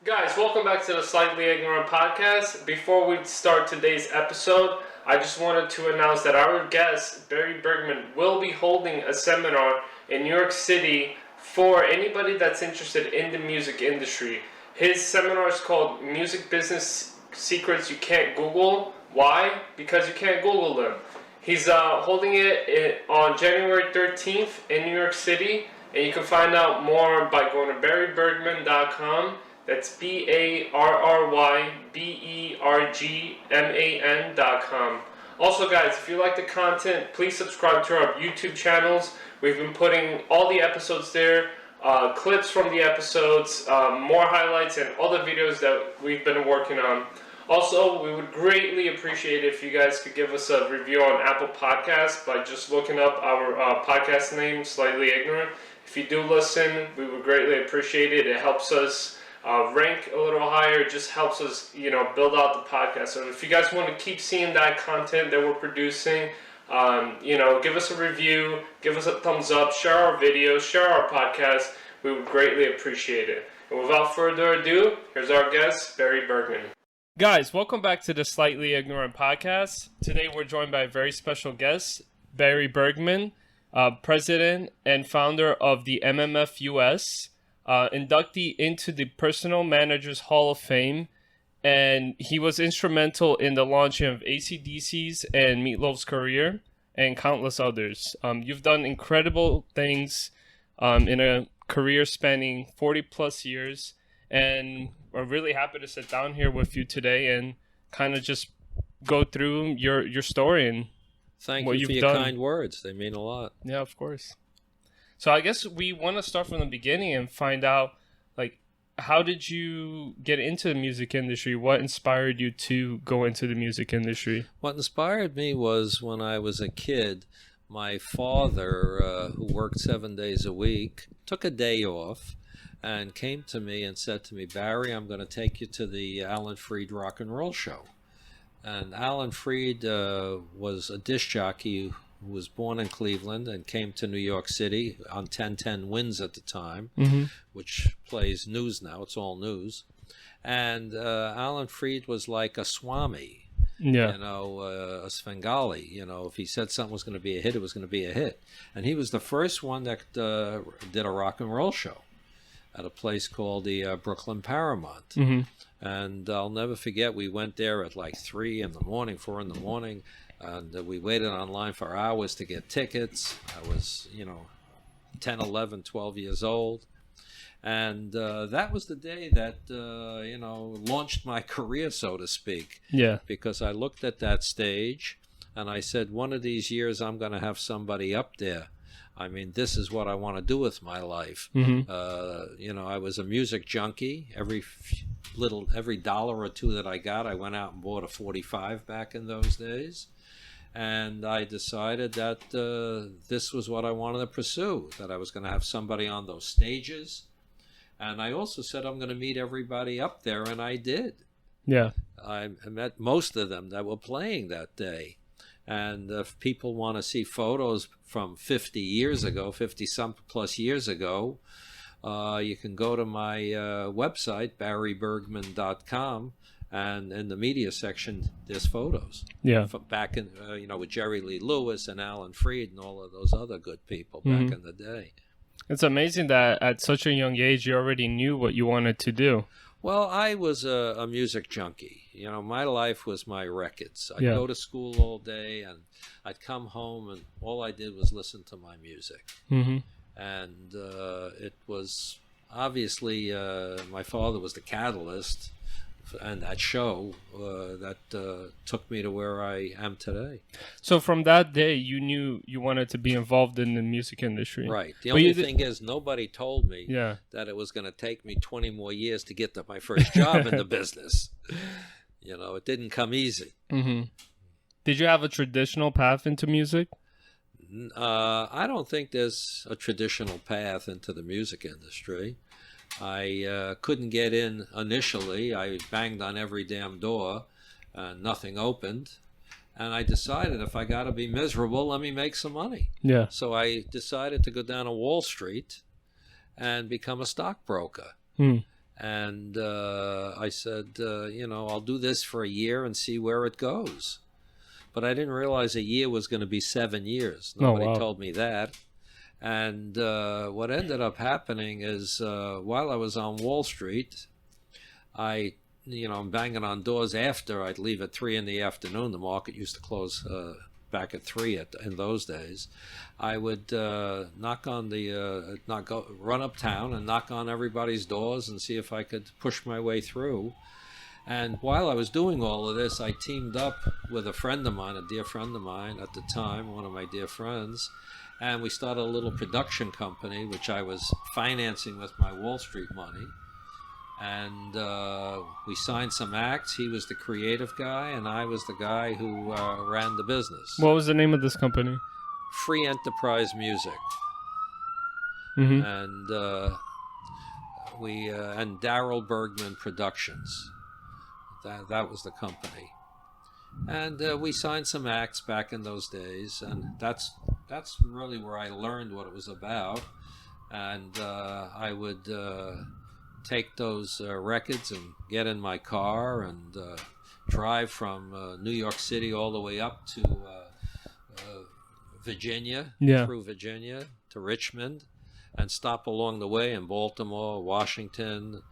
Guys, welcome back to the Slightly Ignorant podcast. Before we start today's episode, I just wanted to announce that our guest, Barry Bergman, will be holding a seminar in New York City for anybody that's interested in the music industry. His seminar is called Music Business Secrets You Can't Google. Why? Because you can't Google them. He's holding it on January 13th in New York City, and you can find out more by going to barrybergman.com. That's BarryBergman.com. Also, guys, if you like the content, please subscribe to our YouTube channels. We've been putting all the episodes there, clips from the episodes, more highlights, and all the videos that we've been working on. Also, we would greatly appreciate it if you guys could give us a review on Apple Podcasts by just looking up our podcast name, Slightly Ignorant. If you do listen, we would greatly appreciate it. It helps us rank a little higher. It just helps us, build out the podcast. So if you guys want to keep seeing that content that we're producing, give us a review, give us a thumbs up, share our videos, share our podcast. We would greatly appreciate it. And without further ado, here's our guest, Barry Bergman. Guys, welcome back to the Slightly Ignorant podcast. Today we're joined by a very special guest, Barry Bergman, president and founder of the MMF US. Inductee into the Personal Managers Hall of Fame, and he was instrumental in the launching of AC/DC's and Meatloaf's career, and countless others. You've done incredible things in a career spanning 40 plus years, and we're really happy to sit down here with you today and kind of just go through your story and Thank what you you've for your done. kind words. They mean a lot. Yeah, of course. So I guess we want to start from the beginning and find out, how did you get into the music industry? What inspired you to go into the music industry? What inspired me was when I was a kid, my father, who worked 7 days a week, took a day off and came to me and said to me, "Barry, I'm going to take you to the Alan Freed Rock and Roll Show." And Alan Freed was a disc jockey who was born in Cleveland and came to New York City on 1010 Wins at the time, which plays news now. It's all news. And Alan Freed was like a Swami, a Svengali. If he said something was going to be a hit, it was going to be a hit. And he was the first one that did a rock and roll show at a place called the Brooklyn Paramount. And I'll never forget, we went there at like 3 in the morning, 4 in the morning, and we waited online for hours to get tickets. I was, 10, 11, 12 years old. And that was the day that, launched my career, so to speak. Yeah. Because I looked at that stage and I said, one of these years I'm going to have somebody up there. I mean, this is what I want to do with my life. I was a music junkie. Every dollar or two that I got, I went out and bought a 45 back in those days. And I decided that this was what I wanted to pursue, that I was going to have somebody on those stages. And I also said I'm going to meet everybody up there, and I did. Yeah. I met most of them that were playing that day. And if people want to see photos from 50 years ago, 50-some plus years ago, you can go to my website, barrybergman.com, and in the media section, there's photos. Yeah. From back in, with Jerry Lee Lewis and Alan Freed and all of those other good people back in the day. It's amazing that at such a young age, you already knew what you wanted to do. Well, I was a music junkie. My life was my records. I'd go to school all day, and I'd come home, and all I did was listen to my music. And it was obviously my father was the catalyst, and that show that took me to where I am today. So from that day, you knew you wanted to be involved in the music industry. Right. The only thing is, nobody told me that it was going to take me 20 more years to get to my first job in the business. It didn't come easy. Did you have a traditional path into music? I don't think there's a traditional path into the music industry. I couldn't get in initially. I banged on every damn door, and nothing opened. And I decided, if I got to be miserable, let me make some money. Yeah. So I decided to go down to Wall Street and become a stockbroker. And I said, I'll do this for a year and see where it goes. But I didn't realize a year was going to be 7 years. Nobody told me that. And what ended up happening is while I was on Wall Street, I'm banging on doors after. I'd leave at 3 in the afternoon. The market used to close back at 3 in those days. I would run uptown and knock on everybody's doors and see if I could push my way through. And while I was doing all of this, I teamed up with a friend of mine, a dear friend of mine at the time, one of my dear friends, and we started a little production company, which I was financing with my Wall Street money. And we signed some acts. He was the creative guy, and I was the guy who ran the business. What was the name of this company? Free Enterprise Music. Mm-hmm. And and Barry Bergman Productions. That was the company. And we signed some acts back in those days, and that's really where I learned what it was about. And I would take those records and get in my car and drive from New York City all the way up to Virginia, through Virginia to Richmond, and stop along the way in Baltimore, Washington,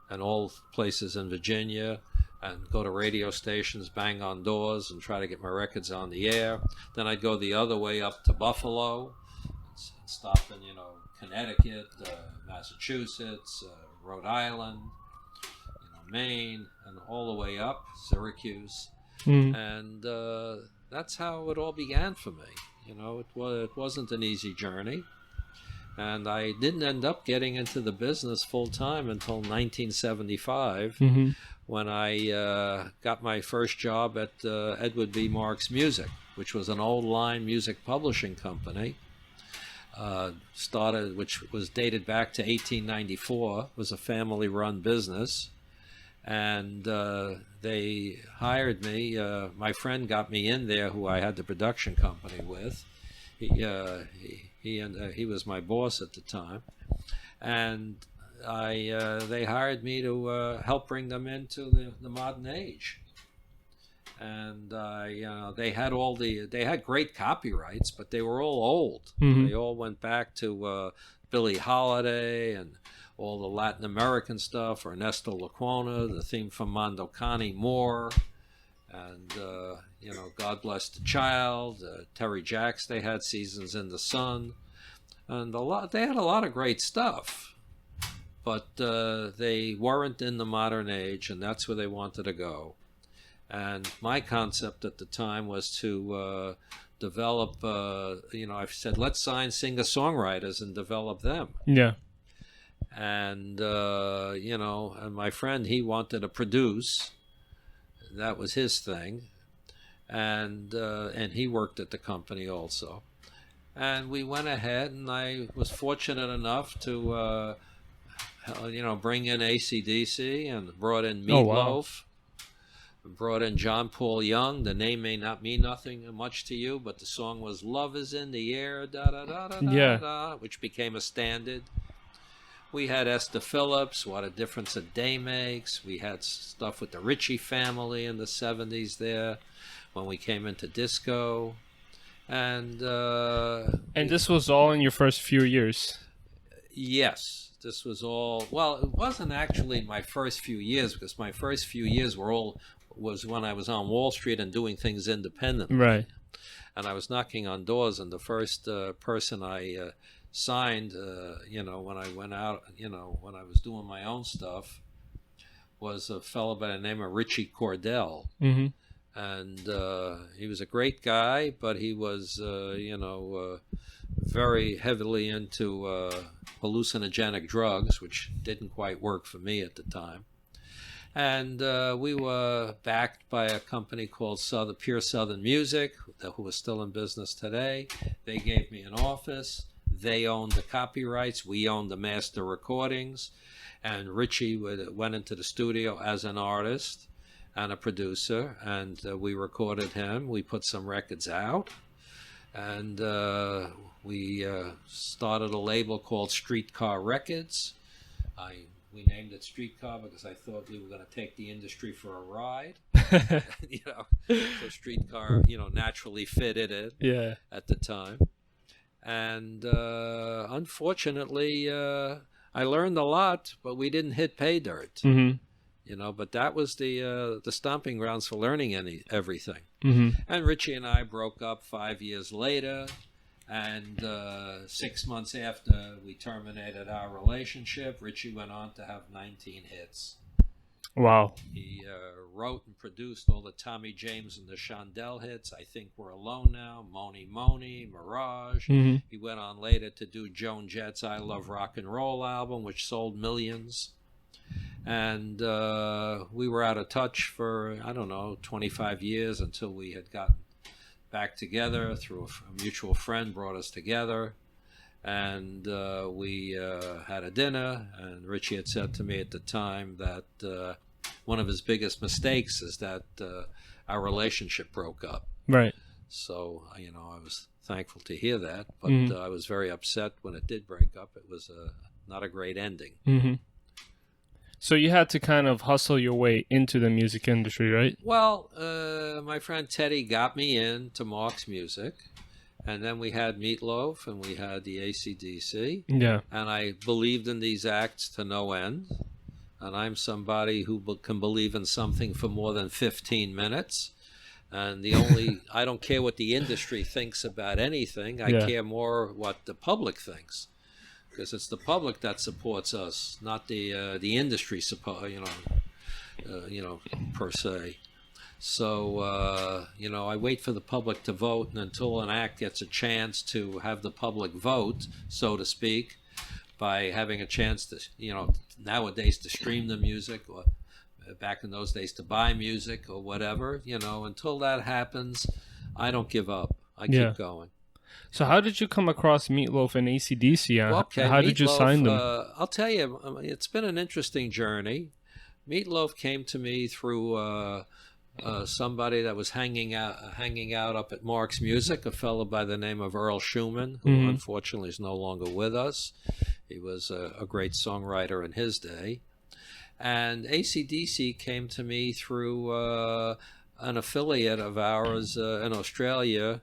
and all places in Virginia, and go to radio stations, bang on doors, and try to get my records on the air. Then I'd go the other way up to Buffalo, and stop in, Connecticut, Massachusetts, Rhode Island, Maine, and all the way up, Syracuse. And that's how it all began for me. It wasn't an easy journey. And I didn't end up getting into the business full time until 1975, when I got my first job at Edward B. Marks Music, which was an old line music publishing company. Which was dated back to 1894, was a family-run business. And they hired me. My friend got me in there, who I had the production company with. He was my boss at the time, and they hired me to help bring them into the modern age. And they had great copyrights, but they were all old. They all went back to Billie Holiday and all the Latin American stuff, Ernesto Lecuona, the theme from Mondocani Moore, and God Bless the Child, Terry Jacks. They had Seasons in the Sun, and they had a lot of great stuff, but they weren't in the modern age, and that's where they wanted to go. And my concept at the time was to develop, I said, let's sign singer-songwriters and develop them. Yeah. And, and my friend, he wanted to produce. That was his thing. And he worked at the company also. And we went ahead, and I was fortunate enough to, bring in AC/DC, and brought in Meatloaf. Brought in John Paul Young. The name may not mean nothing much to you, but the song was "Love Is in the Air," da da da da da da, which became a standard. We had Esther Phillips, What a Difference a Day Makes. We had stuff with the Ritchie family in the 70s there, when we came into disco. And this was all in your first few years? Yes. This was all, well, it wasn't actually my first few years, because my first few years was when I was on Wall Street and doing things independently. Right. And I was knocking on doors, and the first person I signed, when I went out, when I was doing my own stuff, was a fellow by the name of Richie Cordell. Mm-hmm. And he was a great guy, but he was, very heavily into hallucinogenic drugs, which didn't quite work for me at the time. And we were backed by a company called Pure Southern Music, who was still in business today. They gave me an office. They owned the copyrights. We owned the master recordings. And Richie went into the studio as an artist and a producer, and we recorded him. We put some records out, and we started a label called Streetcar Records. I we named it Streetcar because I thought we were going to take the industry for a ride. So Streetcar, naturally fitted it Yeah. at the time. And unfortunately, I learned a lot, but we didn't hit pay dirt. Mm-hmm. But that was the stomping grounds for learning everything. Mm-hmm. And Richie and I broke up 5 years later. And 6 months after we terminated our relationship, Richie went on to have 19 hits. Wow. He wrote and produced all the Tommy James and the Shondell hits. I Think We're Alone Now, Moni Moni, Mirage. Mm-hmm. He went on later to do Joan Jett's I Love Rock and Roll album, which sold millions. And we were out of touch for, 25 years until we had gotten back together through a mutual friend brought us together. And we had a dinner, and Richie had said to me at the time that one of his biggest mistakes is that our relationship broke up. Right. So, I was thankful to hear that, but Mm-hmm. I was very upset when it did break up. It was not a great ending. Mm-hmm. So you had to kind of hustle your way into the music industry, right? Well, my friend Teddy got me into Mark's music, and then we had Meatloaf, and we had the AC/DC, Yeah. and I believed in these acts to no end. And I'm somebody who can believe in something for more than 15 minutes. And I don't care what the industry thinks about anything. I care more what the public thinks, because it's the public that supports us, not the industry per se. So I wait for the public to vote, and until an act gets a chance to have the public vote, so to speak, by having a chance to, nowadays to stream the music, or back in those days to buy music or whatever, until that happens, I don't give up. I keep going. So how did you come across Meatloaf and AC/DC? Okay, how did you sign them? I'll tell you, it's been an interesting journey. Meatloaf came to me through somebody that was hanging out up at Mark's Music, a fellow by the name of Earl Schumann, who unfortunately is no longer with us. He was a great songwriter in his day. And AC/DC came to me through an affiliate of ours in Australia,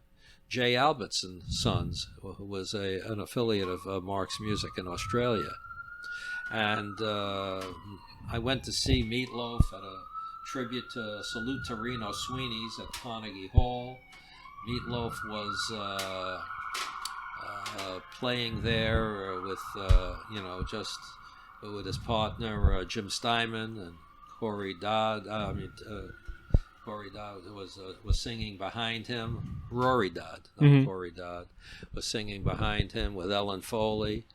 J. Albertson Sons, who was an affiliate of Mark's Music in Australia. And I went to see Meatloaf at a tribute to Salute to Reno Sweeney's at Carnegie Hall. Meatloaf was playing there with, just with his partner, Jim Steinman, and Corey Dodd. Corey Dodd was singing behind him. Rory Dodd, not Corey Dodd, was singing behind him with Ellen Foley.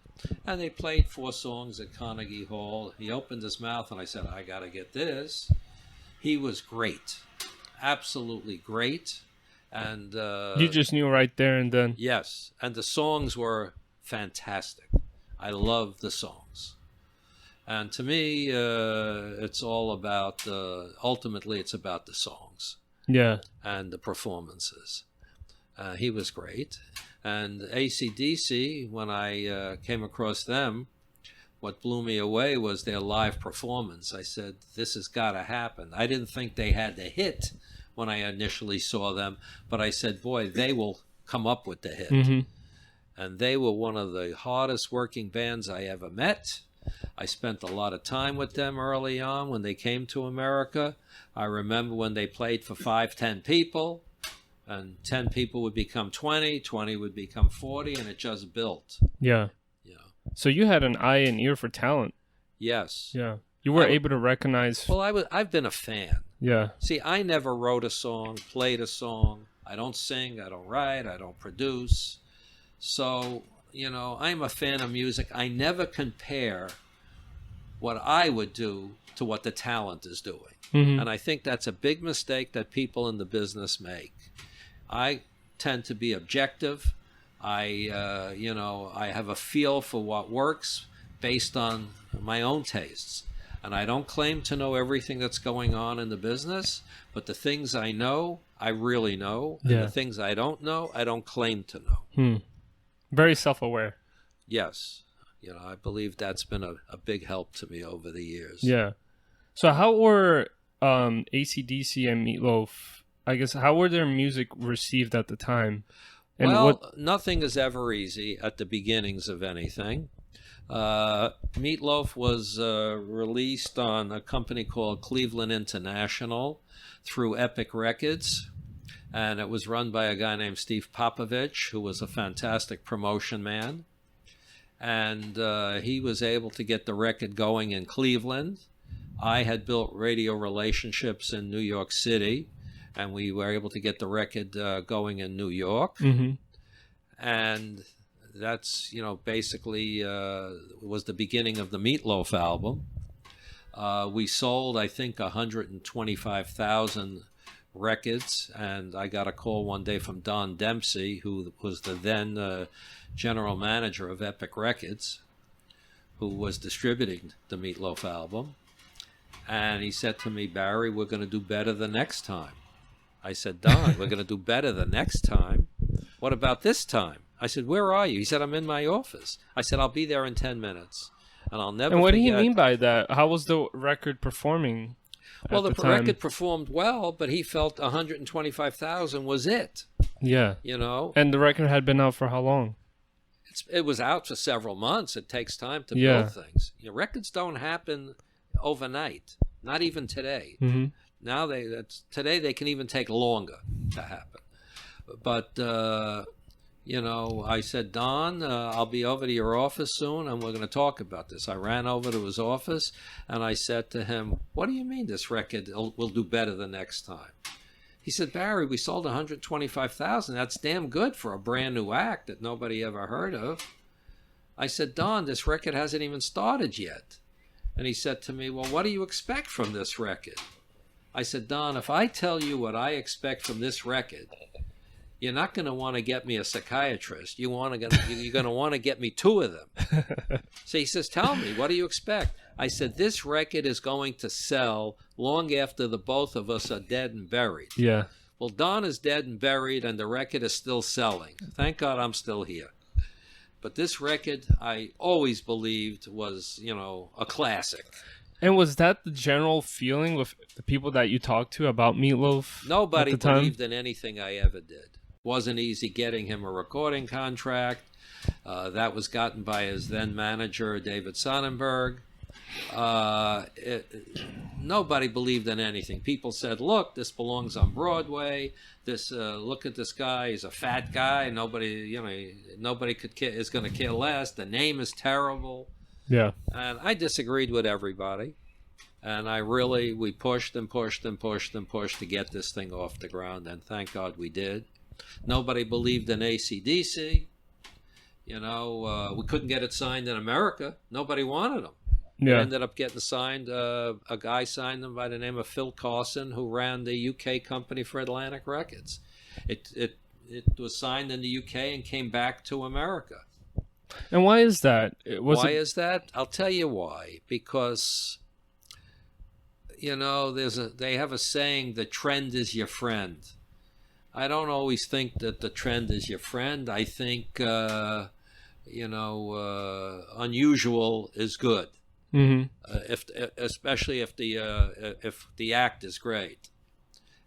And they played 4 songs at Carnegie Hall. He opened his mouth, and I said, I got to get this. He was great. Absolutely great. And You just knew right there and then. yes, and the songs were fantastic. I love the songs. And to me, it's all about, ultimately, it's about the songs. Yeah. And the performances. He was great. And AC/DC, when I came across them, what blew me away was their live performance. I said, this has got to happen. I didn't think they had the hit when I initially saw them, but I said, boy, they will come up with the hit. Mm-hmm. And they were one of the hardest working bands I ever met. I spent a lot of time with them early on when they came to America. I remember when they played for 5-10 people, and 10 people would become 20, 20 would become 40, and it just built. Yeah. So you had an eye and ear for talent. Yes. Yeah. You were able to recognize. Well, I've been a fan. Yeah. See, I never wrote a song, played a song. I don't sing, I don't write, I don't produce. So, I'm a fan of music. I never compare what I would do to what the talent is doing. Mm-hmm. And I think that's a big mistake that people in the business make. I tend to be objective. I have a feel for what works based on my own tastes. And I don't claim to know everything that's going on in the business, but the things I know, I really know. And the things I don't know, I don't claim to know. Very self-aware. Yes. I believe that's been a big help to me over the years. Yeah. So how were AC/DC and Meatloaf, I guess, how were their music received at the time? And nothing is ever easy at the beginnings of anything. Meatloaf was released on a company called Cleveland International through Epic Records, and it was run by a guy named Steve Popovich, who was a fantastic promotion man. And he was able to get the record going in Cleveland. I had built radio relationships in New York City, and we were able to get the record going in New York. Mm-hmm. And that's, basically was the beginning of the Meatloaf album. We sold, I think, 125,000 records, and I got a call one day from Don Dempsey, who was the then general manager of Epic Records, who was distributing the Meatloaf album. And he said to me, Barry, we're going to do better the next time. I said, Don, we're going to do better the next time. What about this time? I said, where are you? He said, I'm in my office. I said, I'll be there in 10 minutes. And I'll never And what forget. do you mean by that? How was the record performing? Well, the time? record performed well, but he felt 125,000 was it. Yeah. And the record had been out for how long? It was out for several months. It takes time to build things. Records don't happen overnight, not even today. Mm-hmm. Now today they can even take longer to happen. But I said, Don, I'll be over to your office soon, and we're going to talk about this. I ran over to his office, and I said to him, what do you mean this record will do better the next time? He said, Barry, we sold 125,000. That's damn good for a brand new act that nobody ever heard of. I said, Don, this record hasn't even started yet. And he said to me, well, what do you expect from this record? I said, Don, if I tell you what I expect from this record, you're not going to want to get me a psychiatrist. You're going to want to get me two of them. So he says, tell me, what do you expect? I said, this record is going to sell long after the both of us are dead and buried. Yeah. Well, Don is dead and buried, and the record is still selling. Thank God I'm still here. But this record, I always believed was, a classic. And was that the general feeling with the people that you talked to about Meatloaf? Nobody at the time? believed in anything I ever did. Wasn't easy getting him a recording contract. That was gotten by his then manager, David Sonnenberg. Nobody believed in anything. People said, look, this belongs on Broadway. Look at this guy. He's a fat guy. Nobody is going to care less. The name is terrible. Yeah. And I disagreed with everybody. And we pushed and pushed and pushed and pushed to get this thing off the ground. And thank God we did. Nobody believed in AC/DC. We couldn't get it signed in America. Nobody wanted them. Yeah. It ended up getting signed. A guy signed them by the name of Phil Carson, who ran the UK company for Atlantic Records. It was signed in the UK and came back to America. And why is that? Why is that? I'll tell you why. Because, they have a saying, the trend is your friend. I don't always think that the trend is your friend. I think, unusual is good. Mm-hmm. Especially if the act is great.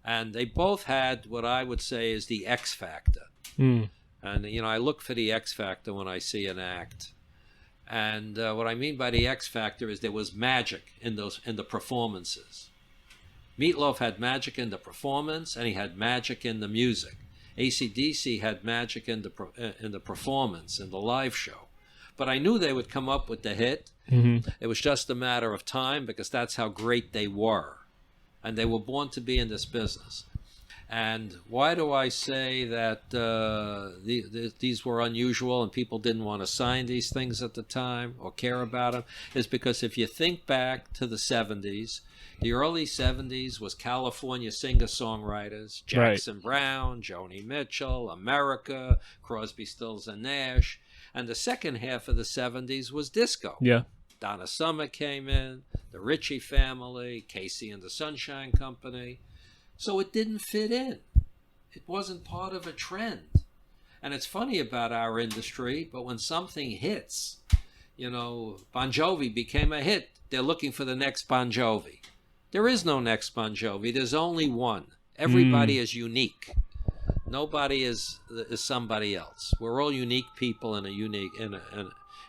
And they both had what I would say is the X factor. Mm. And, I look for the X factor when I see an act. And what I mean by the X factor is there was magic in the performances. Meatloaf had magic in the performance, and he had magic in the music. AC/DC had magic in the performance, in the live show. But I knew they would come up with the hit. Mm-hmm. It was just a matter of time, because that's how great they were. And they were born to be in this business. And why do I say that these were unusual and people didn't want to sign these things at the time or care about them? Is because if you think back to the 70s, the early 70s was California singer-songwriters, Jackson Brown, Joni Mitchell, America, Crosby, Stills and Nash. And the second half of the 70s was disco. Yeah. Donna Summer came in, the Ritchie family, Casey and the Sunshine Company. So it didn't fit in. It wasn't part of a trend. And it's funny about our industry, but when something hits, Bon Jovi became a hit. They're looking for the next Bon Jovi. There is no next Bon Jovi. There's only one. Everybody is unique. Nobody is somebody else. We're all unique people and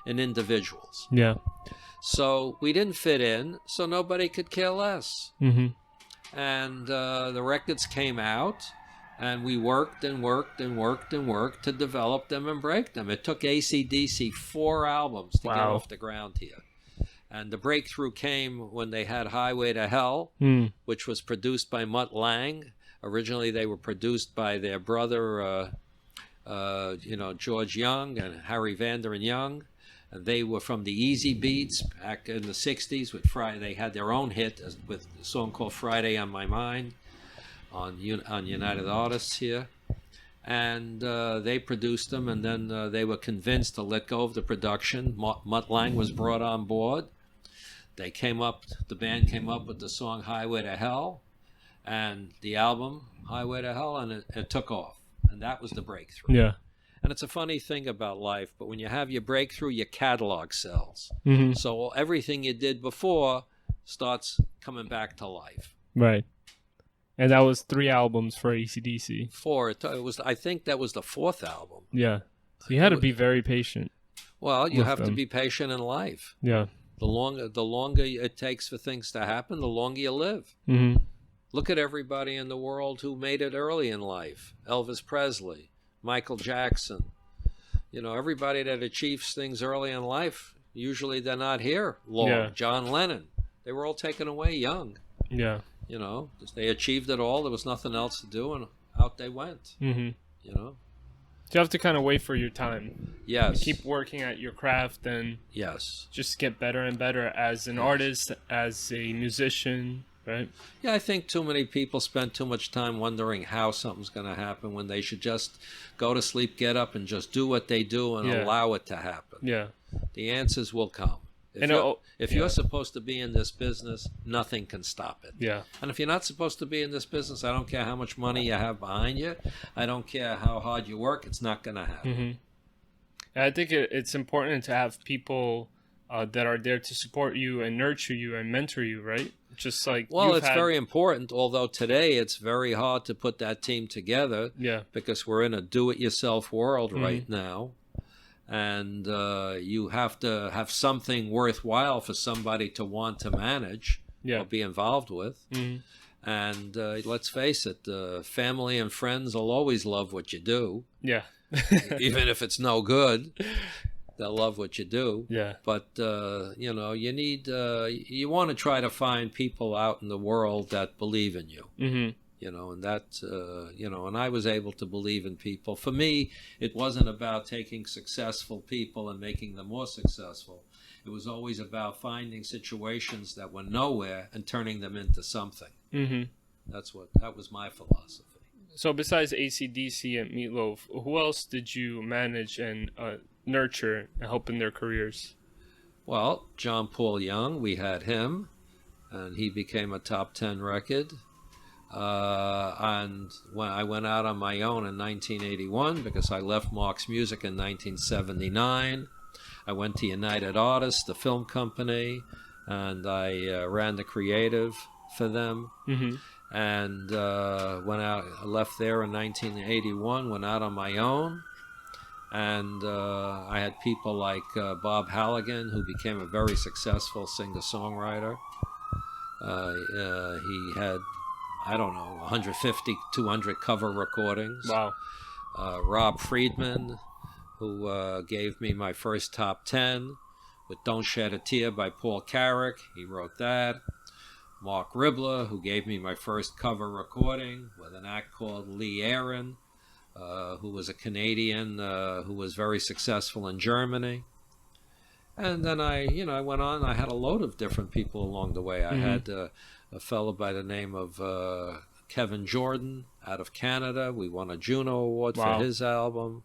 individuals. Yeah. So we didn't fit in, so nobody could care less. And the records came out, and we worked and worked and worked and worked to develop them and break them. It took AC/DC 4 albums to get off the ground here. And the breakthrough came when they had Highway to Hell, which was produced by Mutt Lange. Originally, they were produced by their brother, George Young and Harry Vanderen Young. And they were from the Easy Beats back in the 60s with Friday. They had their own hit with a song called Friday on My Mind on United Artists here. And they produced them, and then they were convinced to let go of the production. Mutt Lange was brought on board. The band came up with the song Highway to Hell and the album Highway to Hell, and it took off. And that was the breakthrough. Yeah. And it's a funny thing about life, but when you have your breakthrough, your catalog sells. So everything you did before starts coming back to life. Right. And that was 3 albums for AC/DC. 4. I think that was the 4th album. Yeah. So you had to be very patient. Well, you have to be patient in life. Yeah. The longer it takes for things to happen, the longer you live. Look at everybody in the world who made it early in life. Elvis Presley, Michael Jackson. Everybody that achieves things early in life, usually they're not here long. Yeah. John Lennon. They were all taken away young. Yeah. They achieved it all. There was nothing else to do, and out they went. So you have to kind of wait for your time. Yes. Keep working at your craft and just get better and better as an artist, as a musician, right? Yeah, I think too many people spend too much time wondering how something's going to happen when they should just go to sleep, get up, and just do what they do and allow it to happen. Yeah. The answers will come. If you're supposed to be in this business, nothing can stop it. Yeah. And if you're not supposed to be in this business, I don't care how much money you have behind you. I don't care how hard you work. It's not going to happen. I think it's important to have people that are there to support you and nurture you and mentor you, right? Just like it's very important, although today it's very hard to put that team together because we're in a do-it-yourself world right now. And you have to have something worthwhile for somebody to want to manage or be involved with. And let's face it, family and friends will always love what you do. Yeah. Even if it's no good, they'll love what you do. Yeah. But, you want to try to find people out in the world that believe in you. And that, and I was able to believe in people. For me, it wasn't about taking successful people and making them more successful. It was always about finding situations that were nowhere and turning them into something. That was my philosophy. So besides AC/DC and Meatloaf, who else did you manage and nurture and help in their careers? Well, John Paul Young, we had him, and he became a top 10 record. And when I went out on my own in 1981, because I left Mark's Music in 1979, I went to United Artists, the film company, and I ran the creative for them. And I left there in 1981, went out on my own, and I had people like Bob Halligan, who became a very successful singer-songwriter. He had, 150, 200 cover recordings. Wow. Rob Friedman, who gave me my first top 10 with Don't Shed a Tear by Paul Carrick. He wrote that. Mark Ribler, who gave me my first cover recording with an act called Lee Aaron, who was a Canadian who was very successful in Germany. And then I went on. I had a load of different people along the way. I had a fellow by the name of Keven Jordan out of Canada. We won a Juno Award for his album,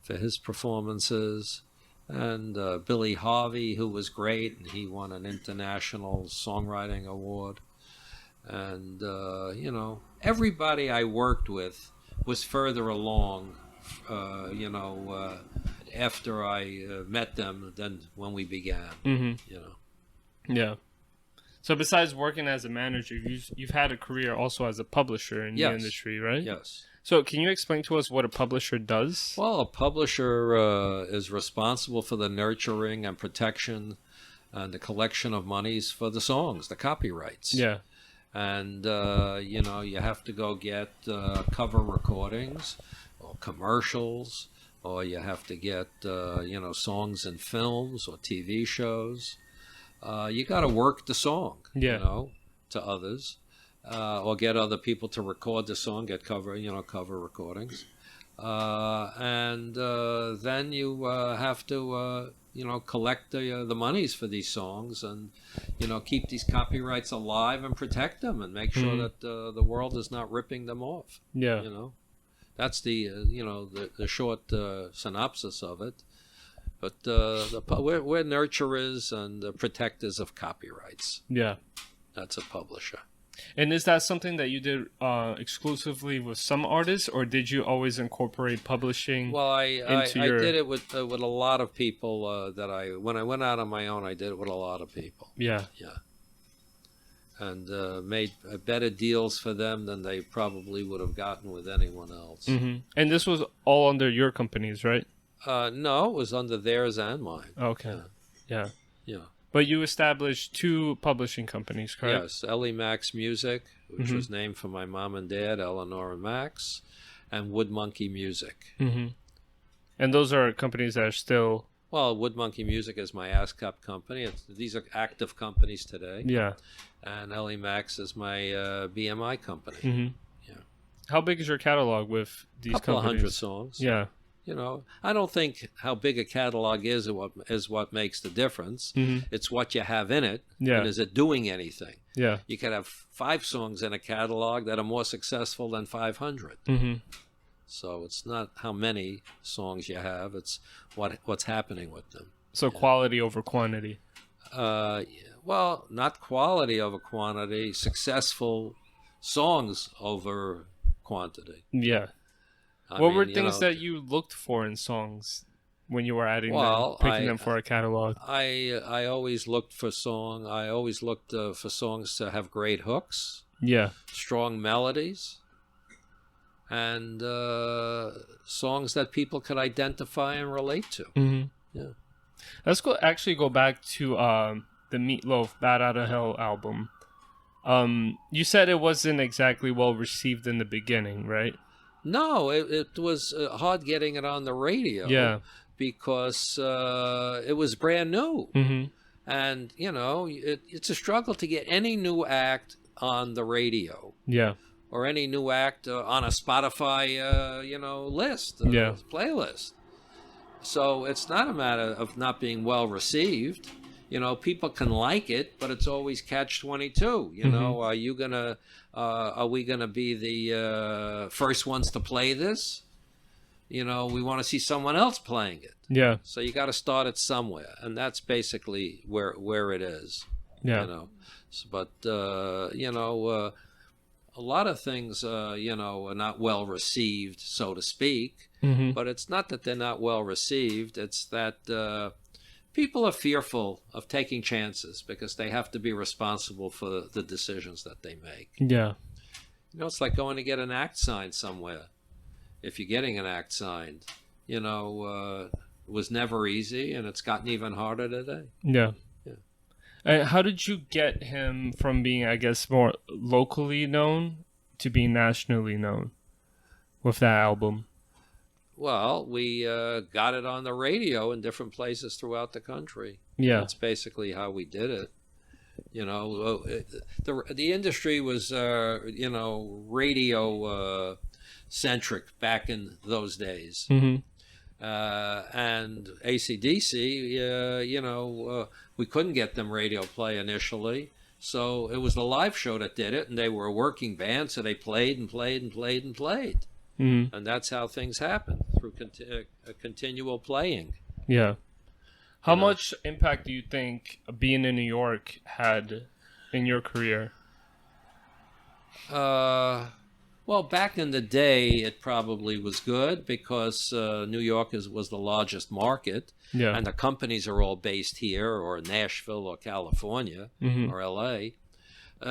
for his performances. And Billy Harvey, who was great, and he won an International Songwriting Award. And, everybody I worked with was further along, after I met them than when we began. You know. Yeah. So besides working as a manager, you've had a career also as a publisher in the industry, right? Yes. So can you explain to us what a publisher does? Well, a publisher is responsible for the nurturing and protection and the collection of monies for the songs, the copyrights. Yeah. And, you know, you have to go get cover recordings or commercials, or you have to get, you know, songs in films or TV shows. You got to work the song, you know, to others, or get other people to record the song, get cover recordings. And then you have to, you know, collect the monies for these songs and, you know, keep these copyrights alive and protect them and make sure that the world is not ripping them off. Yeah. You know, that's the, you know, the short synopsis of it. But we're nurturers and protectors of copyrights. Yeah. That's a publisher. And is that something that you did exclusively with some artists, or did you always incorporate publishing? Well, I did it with a lot of people when I went out on my own, I did it with a lot of people. Yeah. Yeah. And made better deals for them than they probably would have gotten with anyone else. Mm-hmm. And this was all under your companies, right? No, it was under theirs and mine. Okay. Yeah. Yeah. But you established 2 publishing companies, correct? Yes, Ellymax Music, which was named for my mom and dad, Eleanor and Max, and Wood Monkey Music. Mm-hmm. And those are companies that are still... Well, Wood Monkey Music is my ASCAP company. These are active companies today. Yeah. And Ellymax is my BMI company. Mm-hmm. Yeah. How big is your catalog with these Couple companies? 100 songs. Yeah. You know, I don't think how big a catalog is what makes the difference. Mm-hmm. It's what you have in it, Yeah. and is it doing anything? Yeah. You could have 5 songs in a catalog that are more successful than 500. Mm-hmm. So it's not how many songs you have; it's what's happening with them. So quality over quantity. Well, not quality over quantity. Successful songs over quantity. Yeah. What were things that you looked for in songs when you were adding them, picking them for a catalog? I always looked for I always looked for songs to have great hooks, Yeah. strong melodies, and songs that people could identify and relate to. Mm-hmm. Yeah. Let's go back to the Meatloaf Bat Out of Hell album. You said it wasn't exactly well received in the beginning, right? No, it was hard getting it on the radio. Yeah. Because it was brand new. Mm-hmm. And, you know, it's a struggle to get any new act on the radio. Yeah. Or any new act on a Spotify, you know, list, playlist. So it's not a matter of not being well received. You know, people can like it, but it's always catch-22. You know, are we gonna be the first ones to play this? You know, we want to see someone else playing it. Yeah. So you got to start it somewhere, and that's basically where it is. Yeah. You know, but you know, a lot of things, you know, are not well received, so to speak. Mm-hmm. But it's not that they're not well received. It's that people are fearful of taking chances because they have to be responsible for the decisions that they make. Yeah. You know, it's like going to get an act signed somewhere. If you're getting an act signed, you know, it was never easy, and it's gotten even harder today. Yeah. Yeah. How did you get him from being, I guess, more locally known to being nationally known with that album? Well, we got it on the radio in different places throughout the country. Yeah. That's basically how we did it. You know, the industry was, you know, radio centric back in those days. Mm-hmm. And AC/DC, you know, we couldn't get them radio play initially. So it was the live show that did it, and they were a working band, so they played and played and played and played. Mm-hmm. And that's how things happen, through continual playing. Yeah. How much impact do you think being in New York had in your career? Well, back in the day, it probably was good because New York was the largest market, Yeah. and the companies are all based here or Nashville or California or LA.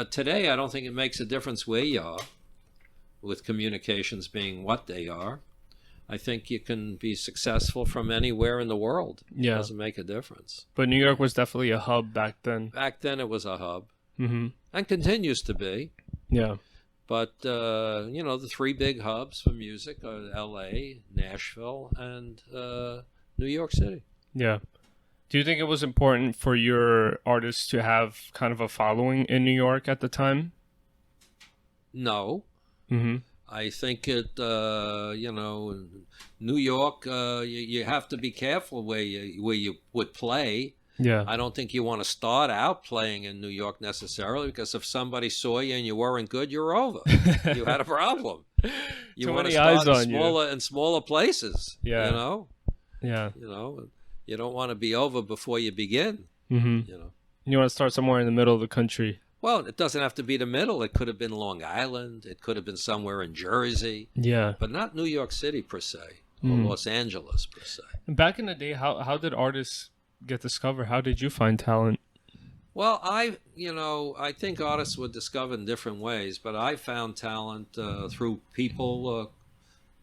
Today, I don't think it makes a difference where you are, with communications being what they are. I think you can be successful from anywhere in the world. It Yeah. doesn't make a difference. But New York was definitely a hub back then. Back then, it was a hub Mm-hmm. and continues to be. Yeah. But, the three big hubs for music are LA, Nashville, and New York City. Yeah. Do you think it was important for your artists to have kind of a following in New York at the time? No. Mm-hmm. I think New York, you have to be careful where you would play. Yeah. I don't think you want to start out playing in New York necessarily, because if somebody saw you and you weren't good, you're over. You had a problem. You Too want to many start eyes on you. in smaller places. Yeah. Yeah. You don't want to be over before you begin. Mm-hmm. You want to start somewhere in the middle of the country. Well, it doesn't have to be the middle. It could have been Long Island. It could have been somewhere in Jersey. Yeah. But not New York City per se, or Los Angeles per se. Back in the day, how did artists get discovered? How did you find talent? Well, I think artists were discovered in different ways, but I found talent through people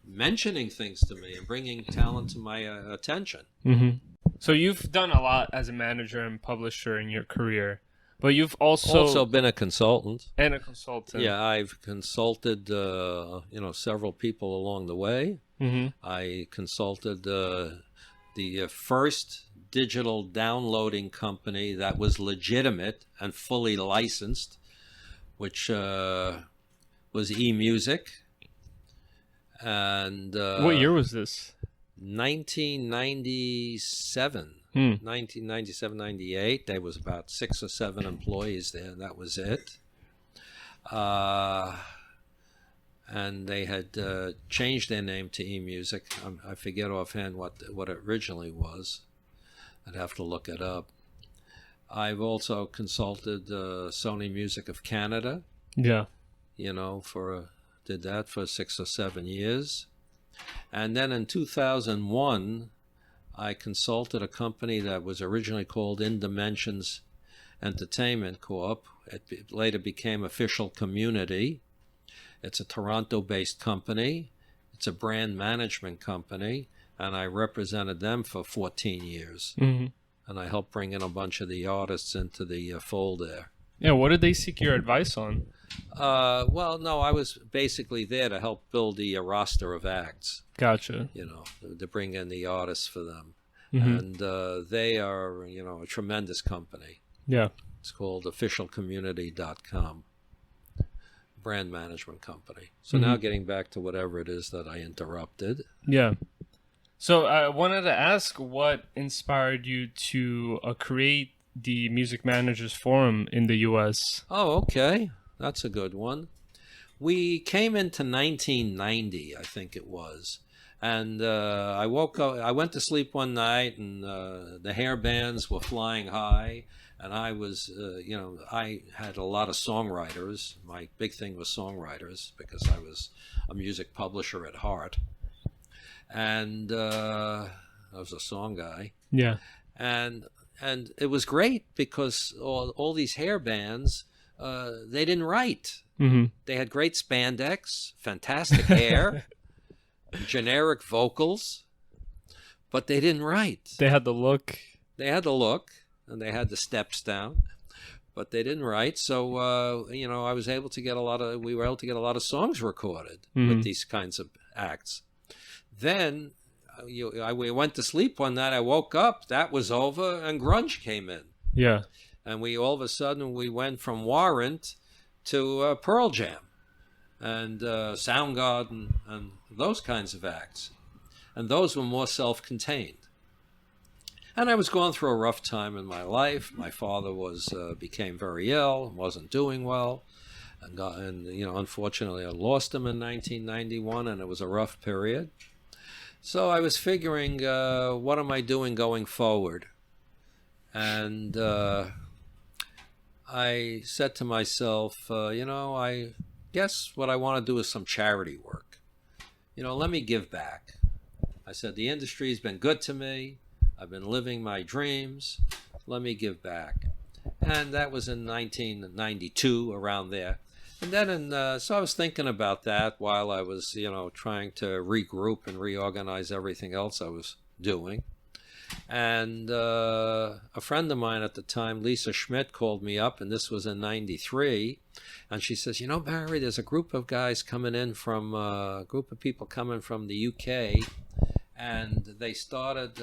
mentioning things to me and bringing talent to my attention. Mm-hmm. So you've done a lot as a manager and publisher in your career, but you've also been a consultant. And a consultant. Yeah, I've consulted, several people along the way. Mm-hmm. I consulted the first digital downloading company that was legitimate and fully licensed, which was eMusic. And what year was this? 1997. 1997, 98. There was about 6 or 7 employees there, and that was it. And they had changed their name to eMusic. I forget offhand what it originally was. I'd have to look it up. I've also consulted Sony Music of Canada. Yeah. Did that for 6 or 7 years. And then in 2001, I consulted a company that was originally called In Dimensions Entertainment Corp. It later became Official Community. It's a Toronto-based company. It's a brand management company, and I represented them for 14 years. Mm-hmm. And I helped bring in a bunch of the artists into the fold there. Yeah, what did they seek your advice on? Well, no, I was basically there to help build the roster of acts. Gotcha. To bring in the artists for them. Mm-hmm. And they are, a tremendous company. Yeah. It's called officialcommunity.com. Brand management company. So now getting back to whatever it is that I interrupted. Yeah. So I wanted to ask what inspired you to create the Music Managers Forum in the U.S.? Oh, okay. That's a good one. We came into 1990, I think it was. And I woke up, I went to sleep one night, and the hair bands were flying high. And I was, I had a lot of songwriters. My big thing was songwriters because I was a music publisher at heart. And I was a song guy. Yeah. And it was great because all these hair bands, they didn't write. Mm-hmm. They had great spandex, fantastic hair, generic vocals, but they didn't write. They had the look. They had the look, and they had the steps down, but they didn't write. So, I was able to get we were able to get a lot of songs recorded with these kinds of acts. Then we went to sleep one night. I woke up, that was over, and grunge came in. Yeah. And all of a sudden, we went from Warrant to Pearl Jam and Soundgarden and those kinds of acts. And those were more self-contained. And I was going through a rough time in my life. My father became very ill, wasn't doing well. And unfortunately, I lost him in 1991, and it was a rough period. So I was figuring, what am I doing going forward? And I said to myself, I guess what I want to do is some charity work. Let me give back. I said, the industry's been good to me. I've been living my dreams. Let me give back. And that was in 1992, around there. And then, so I was thinking about that while I was, trying to regroup and reorganize everything else I was doing. And a friend of mine at the time, Lisa Schmidt, called me up, and this was in 93. And she says, Barry, there's a group of guys coming in from, a group of people coming from the UK. And they started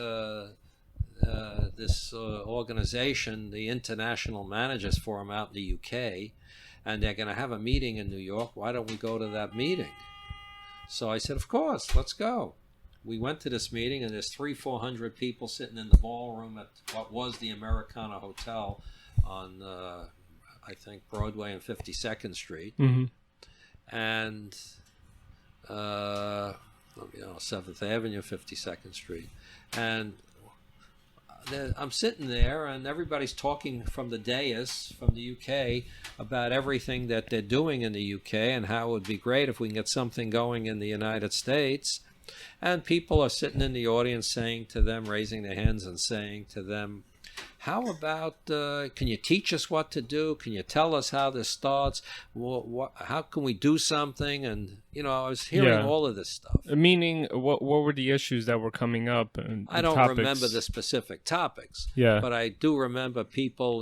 this organization, the International Managers Forum out in the UK. And they're going to have a meeting in New York. Why don't we go to that meeting? So I said, of course, let's go. We went to this meeting, and there's 400 people sitting in the ballroom at what was the Americana Hotel on, I think, Broadway and 52nd Street. Mm-hmm. And, 7th Avenue, 52nd Street. And I'm sitting there, and everybody's talking from the dais from the UK about everything that they're doing in the UK and how it would be great if we can get something going in the United States. And people are sitting in the audience saying to them, raising their hands and saying to them, how about, can you teach us what to do? Can you tell us how this starts? How can we do something? And, I was hearing all of this stuff. Meaning, what were the issues that were coming up? And I don't topics? remember the specific topics. Yeah. But I do remember people,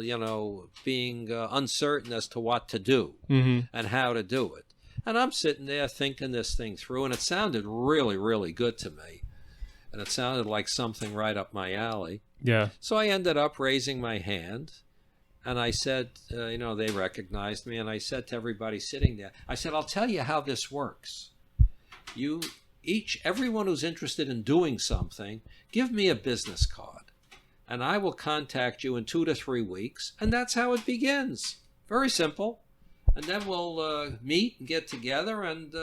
being uncertain as to what to do and how to do it. And I'm sitting there thinking this thing through, and it sounded really, really good to me. And it sounded like something right up my alley. Yeah. So I ended up raising my hand, and I said, they recognized me, and I said to everybody sitting there, I said, I'll tell you how this works. Everyone who's interested in doing something, give me a business card, and I will contact you in 2 to 3 weeks, and that's how it begins. Very simple. And then we'll meet and get together and,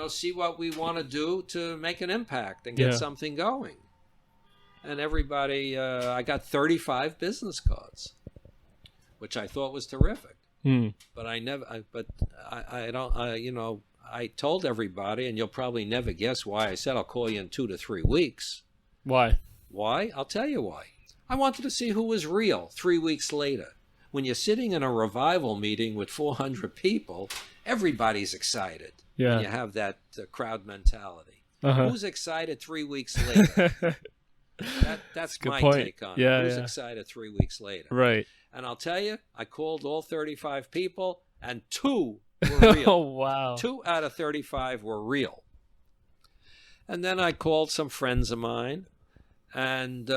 see what we want to do to make an impact and get something going. And everybody, I got 35 business cards, which I thought was terrific. But I told everybody, and you'll probably never guess why I said I'll call you in 2 to 3 weeks. Why? Why? I'll tell you why. I wanted to see who was real 3 weeks later. When you're sitting in a revival meeting with 400 people, everybody's excited. Yeah. When you have that crowd mentality. Uh-huh. Who's excited 3 weeks later? That's my point. take on it. Yeah, Who's yeah. excited 3 weeks later? Right. And I'll tell you, I called all 35 people, and 2 were real. Oh, wow. 2 out of 35 were real. And then I called some friends of mine, and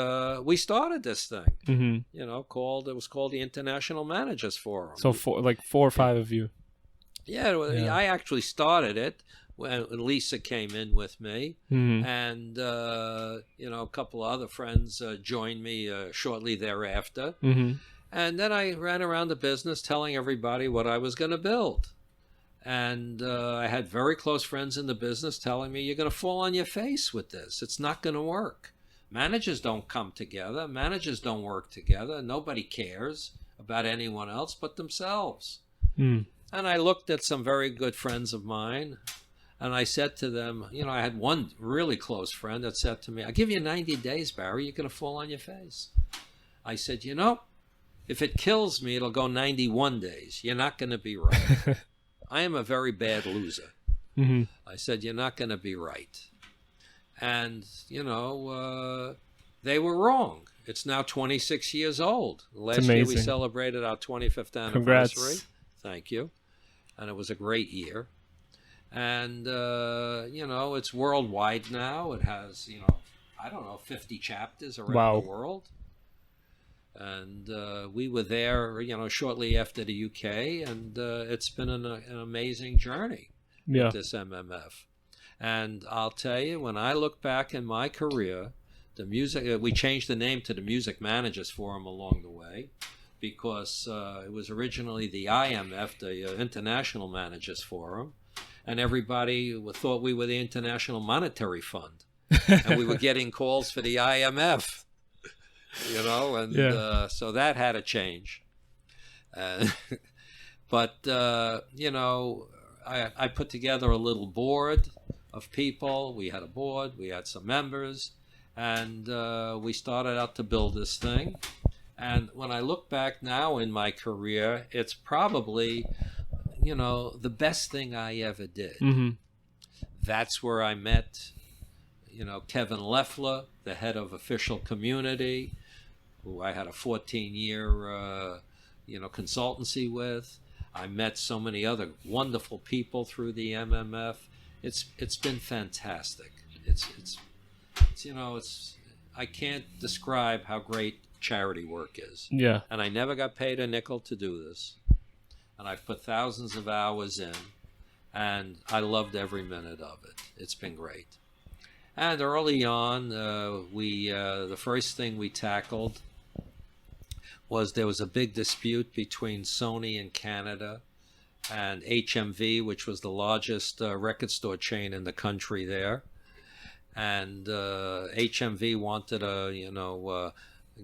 we started this thing. Mm-hmm. It was called the International Managers Forum. So 4 or 5 of you. Yeah, I actually started it when Lisa came in with me, and a couple of other friends joined me shortly thereafter. And then I ran around the business telling everybody what I was going to build. And I had very close friends in the business telling me, you're going to fall on your face with this. It's not going to work. Managers don't come together. Managers don't work together. Nobody cares about anyone else but themselves. And I looked at some very good friends of mine, and I said to them, I had one really close friend that said to me, I'll give you 90 days, Barry. You're going to fall on your face. I said, if it kills me, it'll go 91 days. You're not going to be right. I am a very bad loser. I said, you're not going to be right. And, they were wrong. It's now 26 years old. Last year we celebrated our 25th anniversary. Congrats. Thank you. And it was a great year. And, it's worldwide now. It has, 50 chapters around the world. And we were there, shortly after the UK. And it's been an amazing journey with this MMF. And I'll tell you, when I look back in my career, we changed the name to the Music Managers Forum along the way, because it was originally the IMF, the International Managers Forum, and everybody thought we were the International Monetary Fund, and we were getting calls for the IMF, so that had to change. But I put together a little board of people. We had a board, we had some members, and we started out to build this thing. And when I look back now in my career, it's probably, the best thing I ever did. Mm-hmm. That's where I met, Kevin Leffler, the head of official community, who I had a 14-year, consultancy with. I met so many other wonderful people through the MMF. It's been fantastic. It's I can't describe how great charity work is. Yeah. And I never got paid a nickel to do this. And I've put thousands of hours in, and I loved every minute of it. It's been great. And early on, the first thing we tackled was there was a big dispute between Sony in Canada and HMV, which was the largest record store chain in the country there. And HMV wanted to,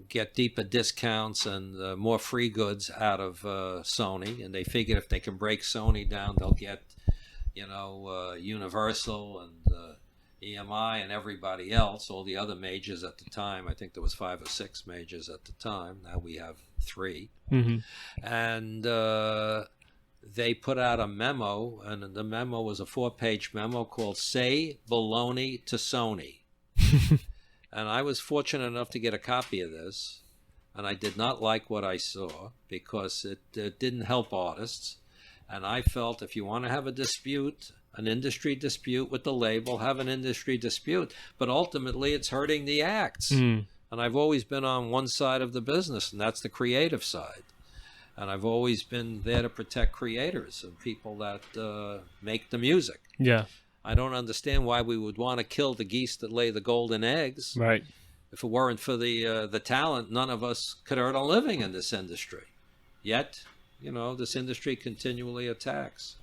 get deeper discounts and more free goods out of Sony. And they figured if they can break Sony down, they'll get, Universal and EMI and everybody else, all the other majors at the time. I think there was 5 or 6 majors at the time. Now we have 3. Mm-hmm. And they put out a memo, and the memo was a 4-page memo called Say Baloney to Sony. And I was fortunate enough to get a copy of this, and I did not like what I saw because it didn't help artists. And I felt if you want to have a dispute, an industry dispute with the label, have an industry dispute. But ultimately, it's hurting the acts. Mm. And I've always been on one side of the business, and that's the creative side. And I've always been there to protect creators and people that make the music. Yeah. I don't understand why we would want to kill the geese that lay the golden eggs. Right. If it weren't for the talent, none of us could earn a living in this industry. Yet, this industry continually attacks.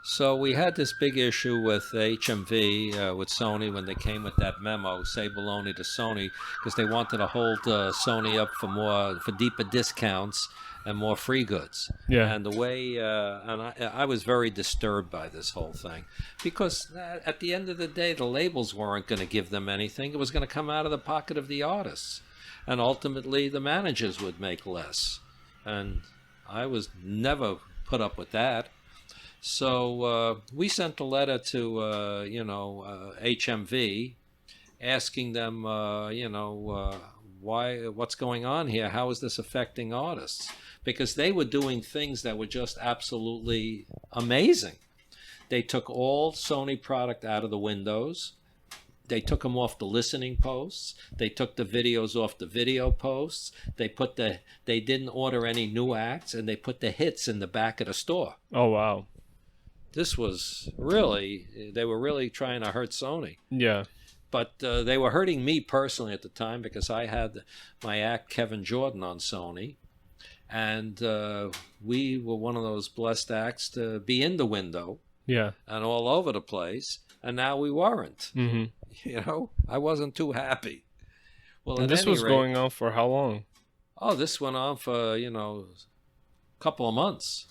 So we had this big issue with HMV, with Sony, when they came with that memo, Say Baloney to Sony, because they wanted to hold Sony up for deeper discounts and more free goods. Yeah. And the way, and I was very disturbed by this whole thing, because at the end of the day, the labels weren't going to give them anything. It was going to come out of the pocket of the artists. And ultimately, the managers would make less. And I was never put up with that. So we sent a letter to, HMV, asking them, what's going on here? How is this affecting artists? Because they were doing things that were just absolutely amazing. They took all Sony product out of the windows. They took them off the listening posts. They took the videos off the video posts. They didn't order any new acts, and they put the hits in the back of the store. Oh, wow. This was really, they were really trying to hurt Sony. Yeah. But they were hurting me personally at the time because I had my act Keven Jordan on Sony. And we were one of those blessed acts to be in the window. Yeah. And all over the place. And now we weren't. Mm-hmm. I wasn't too happy. Well, and this was going on for how long? Oh, this went on for, a couple of months.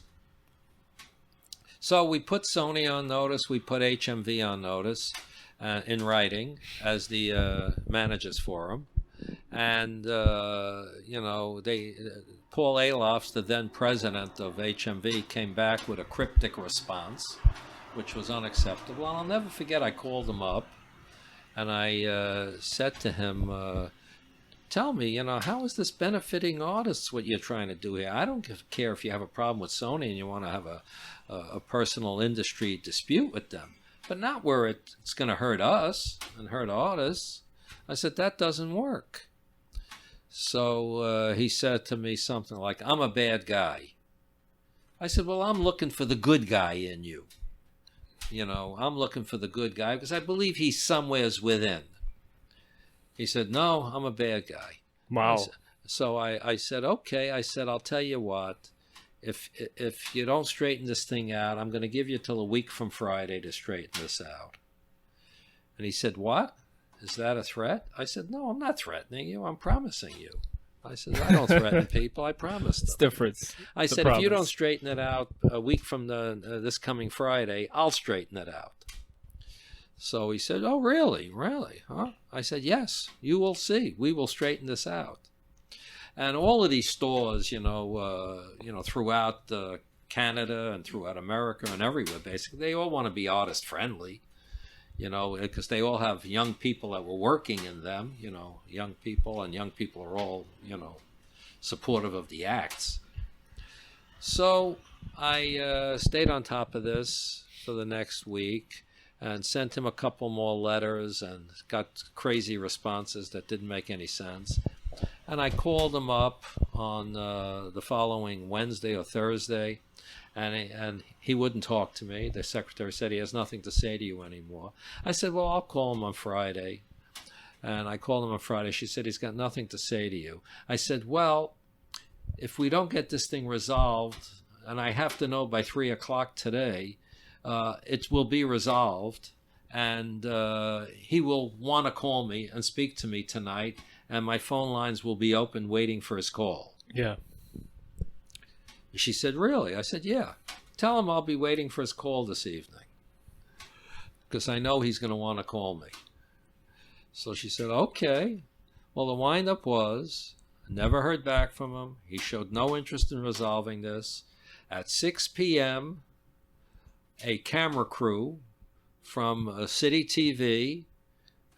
So we put Sony on notice. We put HMV on notice in writing as the managers for them. And, Paul Alofs, the then president of HMV, came back with a cryptic response, which was unacceptable. And I'll never forget, I called him up and I said to him, tell me, how is this benefiting artists, what you're trying to do here? I don't care if you have a problem with Sony and you want to have a personal industry dispute with them, but not where it's going to hurt us and hurt artists. I said, that doesn't work. So he said to me something like, I'm a bad guy. I said, well, I'm looking for the good guy in you. I'm looking for the good guy because I believe he's somewheres within. He said, no, I'm a bad guy. Wow. So I said, okay. I said, I'll tell you what. If you don't straighten this thing out, I'm going to give you till a week from Friday to straighten this out. And he said, what? Is that a threat? I said, no, I'm not threatening you. I'm promising you. I said, I don't threaten people. I promised It's them. different. I said, if you don't straighten it out a week from this coming Friday, I'll straighten it out. So he said, oh, really? Really? Huh? I said, yes, you will see. We will straighten this out. And all of these stores, throughout Canada and throughout America and everywhere, basically, they all want to be artist friendly, because they all have young people that were working in them, young people are all, supportive of the acts. So I stayed on top of this for the next week and sent him a couple more letters and got crazy responses that didn't make any sense. And I called him up on the following Wednesday or Thursday, and he wouldn't talk to me. The secretary said he has nothing to say to you anymore. I said, well, I'll call him on Friday. And I called him on Friday. She said, he's got nothing to say to you. I said, well, if we don't get this thing resolved, and I have to know by 3 o'clock today, it will be resolved, and he will want to call me and speak to me tonight, and my phone lines will be open waiting for his call. Yeah. She said, really? I said, yeah. Tell him I'll be waiting for his call this evening, because I know he's going to want to call me. So she said, okay. Well, the windup was, I never heard back from him. He showed no interest in resolving this. At 6 p.m., a camera crew from City TV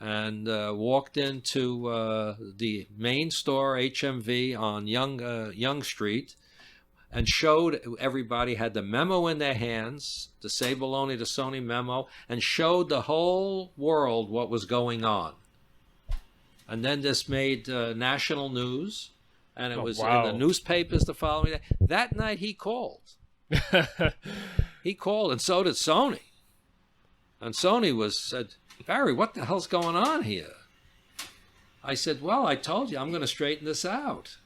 and walked into the main store, HMV, on Young Street, and showed everybody, had the memo in their hands, the Say Baloney to Sony memo, and showed the whole world what was going on. And then this made national news, and it was in the newspapers the following day. That night he called. He called, and so did Sony. And Sony said, Barry, what the hell's going on here? I said, well, I told you I'm going to straighten this out.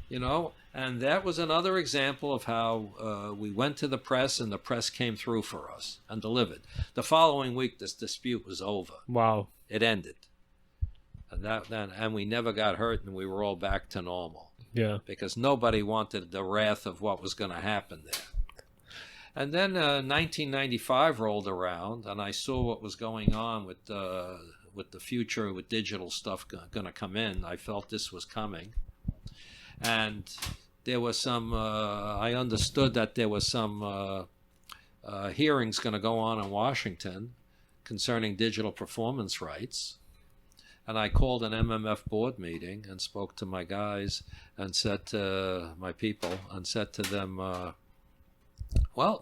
And that was another example of how we went to the press, and the press came through for us and delivered. The following week, this dispute was over. Wow. It ended. And we never got hurt, and we were all back to normal. Yeah. Because nobody wanted the wrath of what was going to happen there. And then 1995 rolled around, and I saw what was going on with the future, with digital stuff going to come in. I felt this was coming. And there was some, I understood that there was some hearings going to go on in Washington concerning digital performance rights. And I called an MMF board meeting and spoke to my guys and said to my people and said to them, well,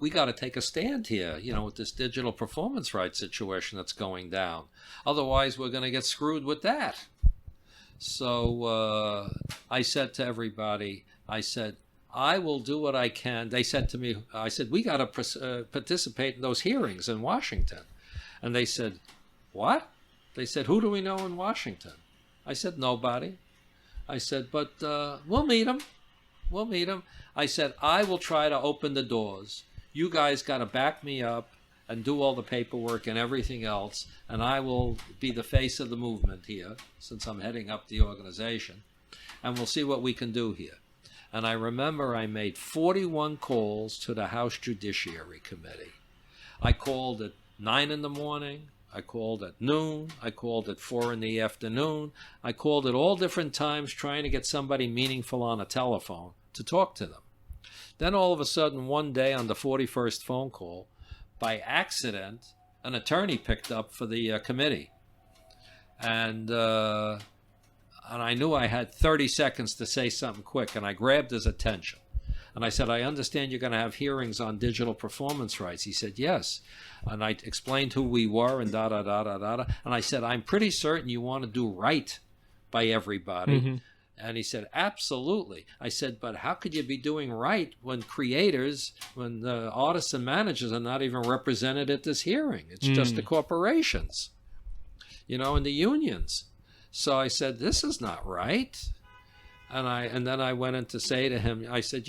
we got to take a stand here, with this digital performance rights situation that's going down. Otherwise, we're going to get screwed with that. So I said to everybody, I said, I will do what I can. They said to me, I said, we got to participate in those hearings in Washington. And they said, what? They said, who do we know in Washington? I said, nobody. I said, but we'll meet them. We'll meet them. I said, I will try to open the doors. You guys got to back me up and do all the paperwork and everything else, and I will be the face of the movement here, since I'm heading up the organization, and we'll see what we can do here. And I remember I made 41 calls to the House Judiciary Committee. I called at 9 in the morning. I called at noon. I called at 4 in the afternoon. I called at all different times trying to get somebody meaningful on a telephone to talk to them. Then all of a sudden, one day on the 41st phone call, by accident, an attorney picked up for the committee. And I knew I had 30 seconds to say something quick, and I grabbed his attention. And I said, I understand you're going to have hearings on digital performance rights. He said, yes. And I explained who we were and da-da-da-da-da. And I said, I'm pretty certain you want to do right by everybody. Mm-hmm. And he said, absolutely. I said, but how could you be doing right when creators, when the artists and managers are not even represented at this hearing? It's just the corporations, and the unions. So I said, this is not right. And then I went in to say to him, I said,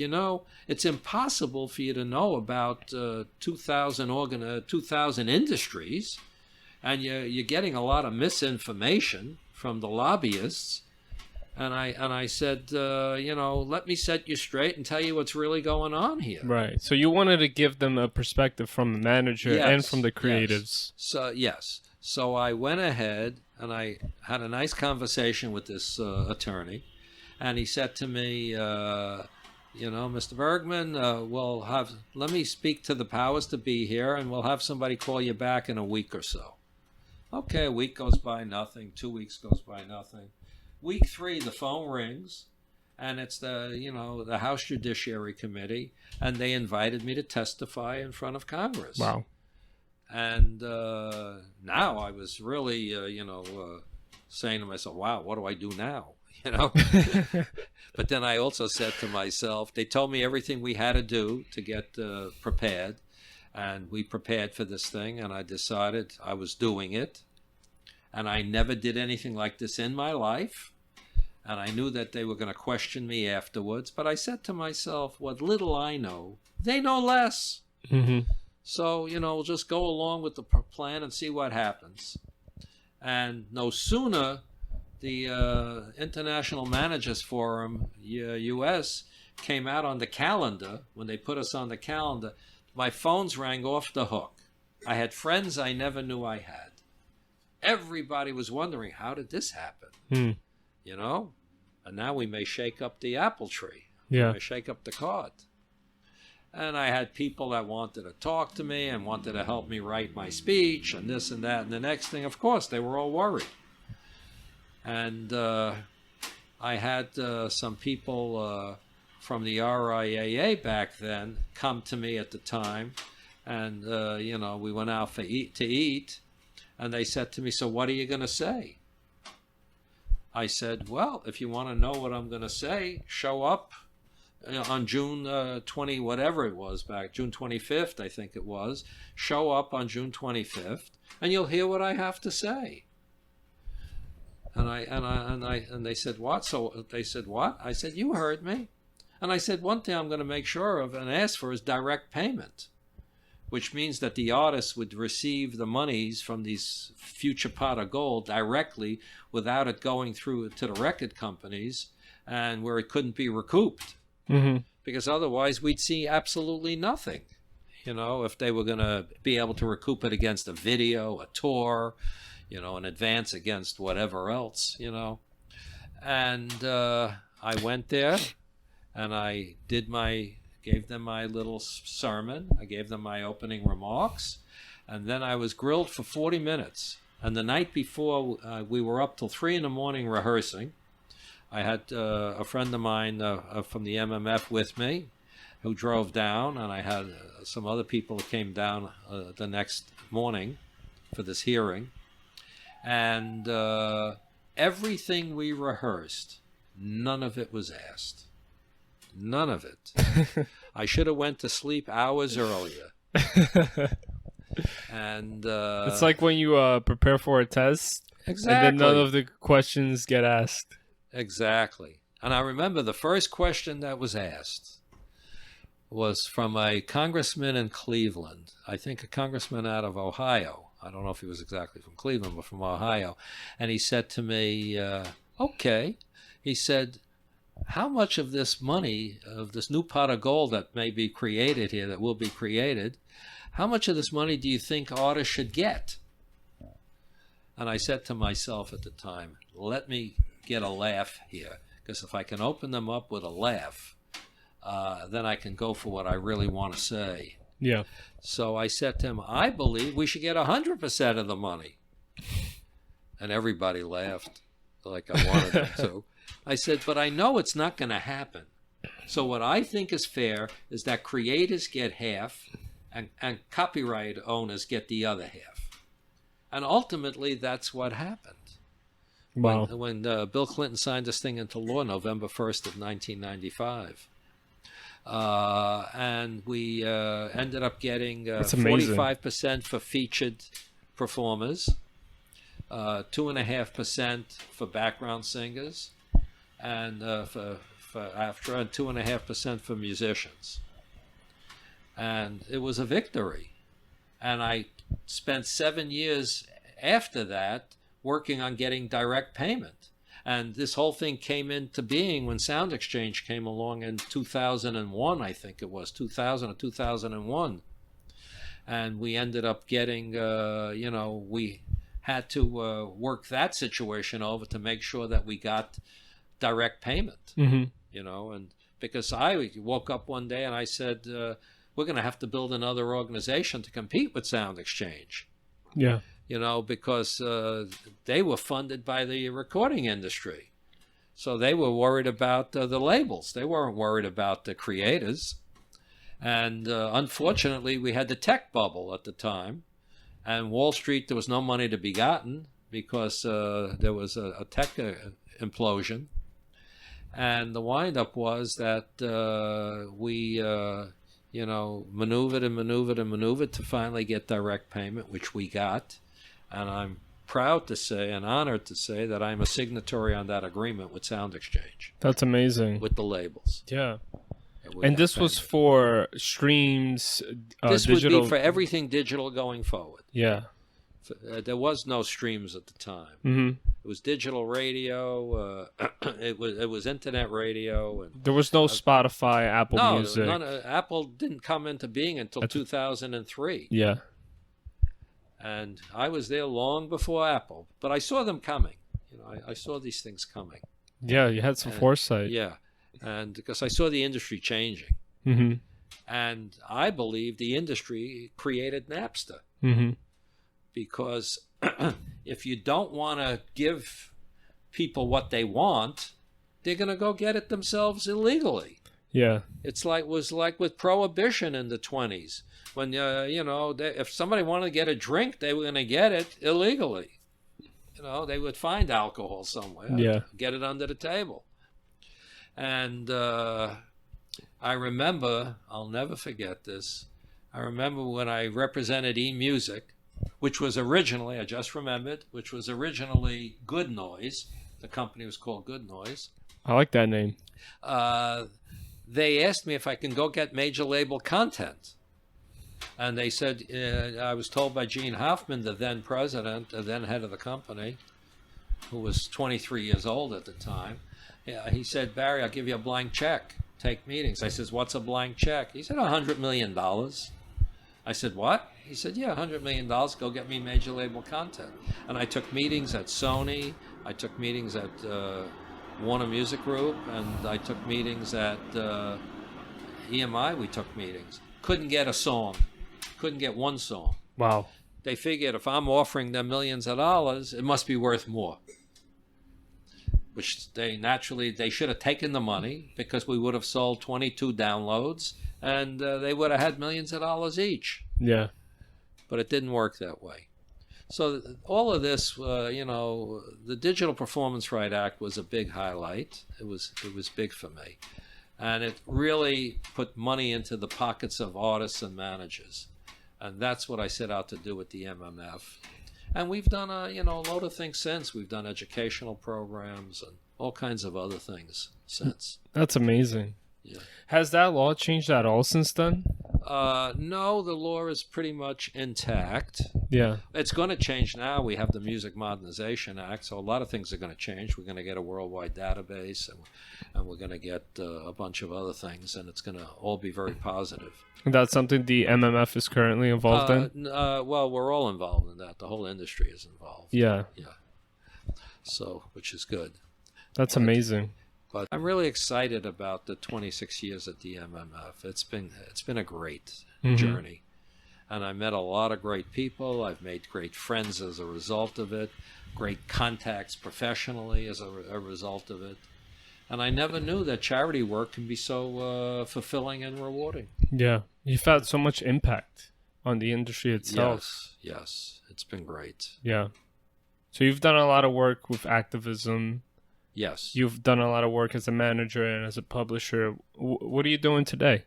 it's impossible for you to know about 2,000 industries, and you're getting a lot of misinformation from the lobbyists. And I said, let me set you straight and tell you what's really going on here. Right. So you wanted to give them a perspective from the manager and from the creatives. Yes. So I went ahead and I had a nice conversation with this attorney, and he said to me, Mr. Bergman, let me speak to the powers to be here, and we'll have somebody call you back in a week or so. Okay, a week goes by, nothing. 2 weeks goes by, nothing. Week 3, the phone rings, and it's the House Judiciary Committee, and they invited me to testify in front of Congress. Wow. And now I was really, saying to myself, wow, what do I do now? But then I also said to myself, they told me everything we had to do to get prepared, and we prepared for this thing, and I decided I was doing it. And I never did anything like this in my life. And I knew that they were going to question me afterwards. But I said to myself, what little I know, they know less. Mm-hmm. So, we'll just go along with the plan and see what happens. And no sooner the International Managers Forum, U.S., came out on the calendar, when they put us on the calendar, my phones rang off the hook. I had friends I never knew I had. Everybody was wondering, how did this happen? And now we may shake up the apple tree. Yeah. We may shake up the card. And I had people that wanted to talk to me and wanted to help me write my speech and this and that. And the next thing, of course, they were all worried. And I had some people from the RIAA back then come to me at the time. And, we went out to eat. And they said to me, so what are you going to say? I said, well, if you want to know what I'm going to say, show up on June 20, whatever it was back, June 25th, I think it was. Show up on June 25th, and you'll hear what I have to say. And they said, what? So they said, what? I said, you heard me. And I said, one thing I'm going to make sure of and ask for is direct payment, which means that the artists would receive the monies from these future pot of gold directly without it going through to the record companies, and where it couldn't be recouped. Mm-hmm. Because otherwise we'd see absolutely nothing, if they were going to be able to recoup it against a video, a tour, an advance against whatever else, And I went there and I gave them my little sermon. I gave them my opening remarks. And then I was grilled for 40 minutes. And the night before, we were up till 3 in the morning rehearsing. I had a friend of mine from the MMF with me who drove down, and I had some other people who came down the next morning for this hearing. And everything we rehearsed, none of it was asked. None of it. I should have went to sleep hours earlier. And it's like when you prepare for a test, exactly, and then none of the questions get asked. Exactly. And I remember the first question that was asked was from a congressman in Cleveland. I think a congressman out of Ohio. I don't know if he was exactly from Cleveland, but from Ohio. And he said to me, okay. He said, how much of this money, of this new pot of gold that may be created here, that will be created, how much of this money do you think artists should get? And I said to myself at the time, let me get a laugh here, because if I can open them up with a laugh, then I can go for what I really want to say. Yeah. So I said to him, I believe we should get 100% of the money. And everybody laughed like I wanted them to. I said, but I know it's not going to happen. So what I think is fair is that creators get half and copyright owners get the other half. And ultimately, that's what happened. Wow. When Bill Clinton signed this thing into law November 1st of 1995. And we ended up getting 45% for featured performers, 2.5% for background singers, and for after, and 2.5% for musicians. And it was a victory. And I spent 7 years after that working on getting direct payment. And this whole thing came into being when Sound Exchange came along in 2001, I think it was, 2000 or 2001. And we ended up getting, we had to work that situation over to make sure that we got direct payment, and because I woke up one day and I said, we're going to have to build another organization to compete with Sound Exchange. Yeah. Because they were funded by the recording industry. So they were worried about the labels. They weren't worried about the creators. And unfortunately, we had the tech bubble at the time. And Wall Street, there was no money to be gotten because there was a tech implosion. And the windup was that we maneuvered and maneuvered and maneuvered to finally get direct payment, which we got. And I'm proud to say and honored to say that I'm a signatory on that agreement with Sound Exchange. That's amazing. With the labels. Yeah. And this was for streams, this digital... would be for everything digital going forward. Yeah. There was no streams at the time. It was digital radio. It was internet radio. And there was no Spotify, Apple Music. Apple didn't come into being until 2003. Yeah. And I was there long before Apple, but I saw them coming. I saw these things coming. Yeah, you had some foresight. Yeah, and because I saw the industry changing. And I believe the industry created Napster. Because if you don't want to give people what they want, they're going to go get it themselves illegally. Yeah. Was like with Prohibition in the 20s. When, if somebody wanted to get a drink, they were going to get it illegally. They would find alcohol somewhere. Yeah. Get it under the table. And I remember, I'll never forget this, I remember when I represented eMusic, which was originally, I just remembered, which was originally Good Noise. The company was called Good Noise. I like that name. They asked me if I can go get major label content. And they said, I was told by Gene Hoffman, the then president, the then head of the company, who was 23 years old at the time. He said, Barry, I'll give you a blank check. Take meetings. I said, what's a blank check? He said, $100 million. I said, what? He said, yeah, $100 million. Go get me major label content. And I took meetings at Sony. I took meetings at Warner Music Group. And I took meetings at EMI. We took meetings. Couldn't get a song. Couldn't get one song. Wow. They figured if I'm offering them millions of dollars, it must be worth more. Which they should have taken the money because we would have sold 22 downloads and they would have had millions of dollars each. Yeah. But it didn't work that way. So all of this, the Digital Performance Right Act was a big highlight. It was big for me. And it really put money into the pockets of artists and managers. And that's what I set out to do with the MMF. And we've done a load of things since. We've done educational programs and all kinds of other things since. That's amazing. Yeah. Has that law changed at all since then? No, the law is pretty much intact. Yeah. It's going to change now. We have the Music Modernization Act, so a lot of things are going to change. We're going to get a worldwide database, and we're going to get a bunch of other things, and it's going to all be very positive. That's something the MMF is currently involved in? Well, we're all involved in that. The whole industry is involved. Yeah. Yeah. So, which is good. That's amazing. But I'm really excited about the 26 years at the MMF. It's been a great journey. And I met a lot of great people. I've made great friends as a result of it, great contacts professionally as a result of it. And I never knew that charity work can be so fulfilling and rewarding. Yeah. You've had so much impact on the industry itself. Yes. It's been great. Yeah. So you've done a lot of work with activism. Yes. You've done a lot of work as a manager and as a publisher. What are you doing today?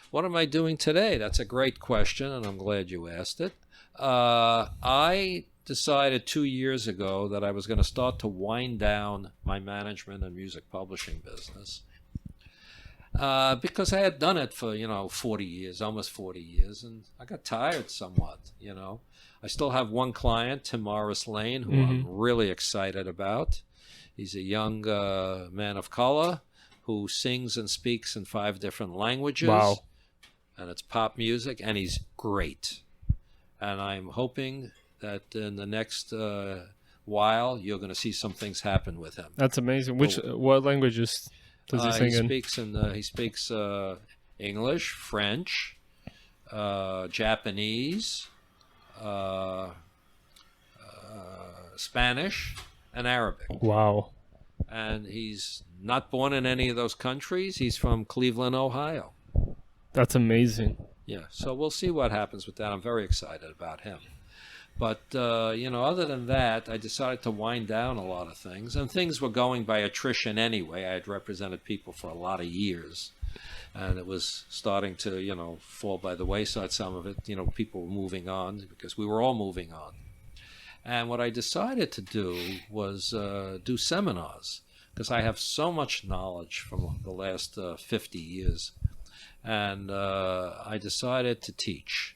What am I doing today? That's a great question, and I'm glad you asked it. I decided 2 years ago that I was going to start to wind down my management and music publishing business because I had done it for, 40 years, almost 40 years, and I got tired somewhat, I still have one client, Tim Morris Lane, who I'm really excited about. He's a young man of color who sings and speaks in 5 different languages. Wow. And it's pop music, and he's great. And I'm hoping that in the next while, you're going to see some things happen with him. That's amazing. What languages does he sing in? He speaks English, French, Japanese, Spanish, and Arabic. Wow. And he's not born in any of those countries. He's from Cleveland, Ohio. That's amazing. Yeah, so we'll see what happens with that. I'm very excited about him. But, other than that, I decided to wind down a lot of things. And things were going by attrition anyway. I had represented people for a lot of years. And it was starting to, fall by the wayside, some of it. People were moving on because we were all moving on. And what I decided to do was do seminars, because I have so much knowledge from the last 50 years. And I decided to teach.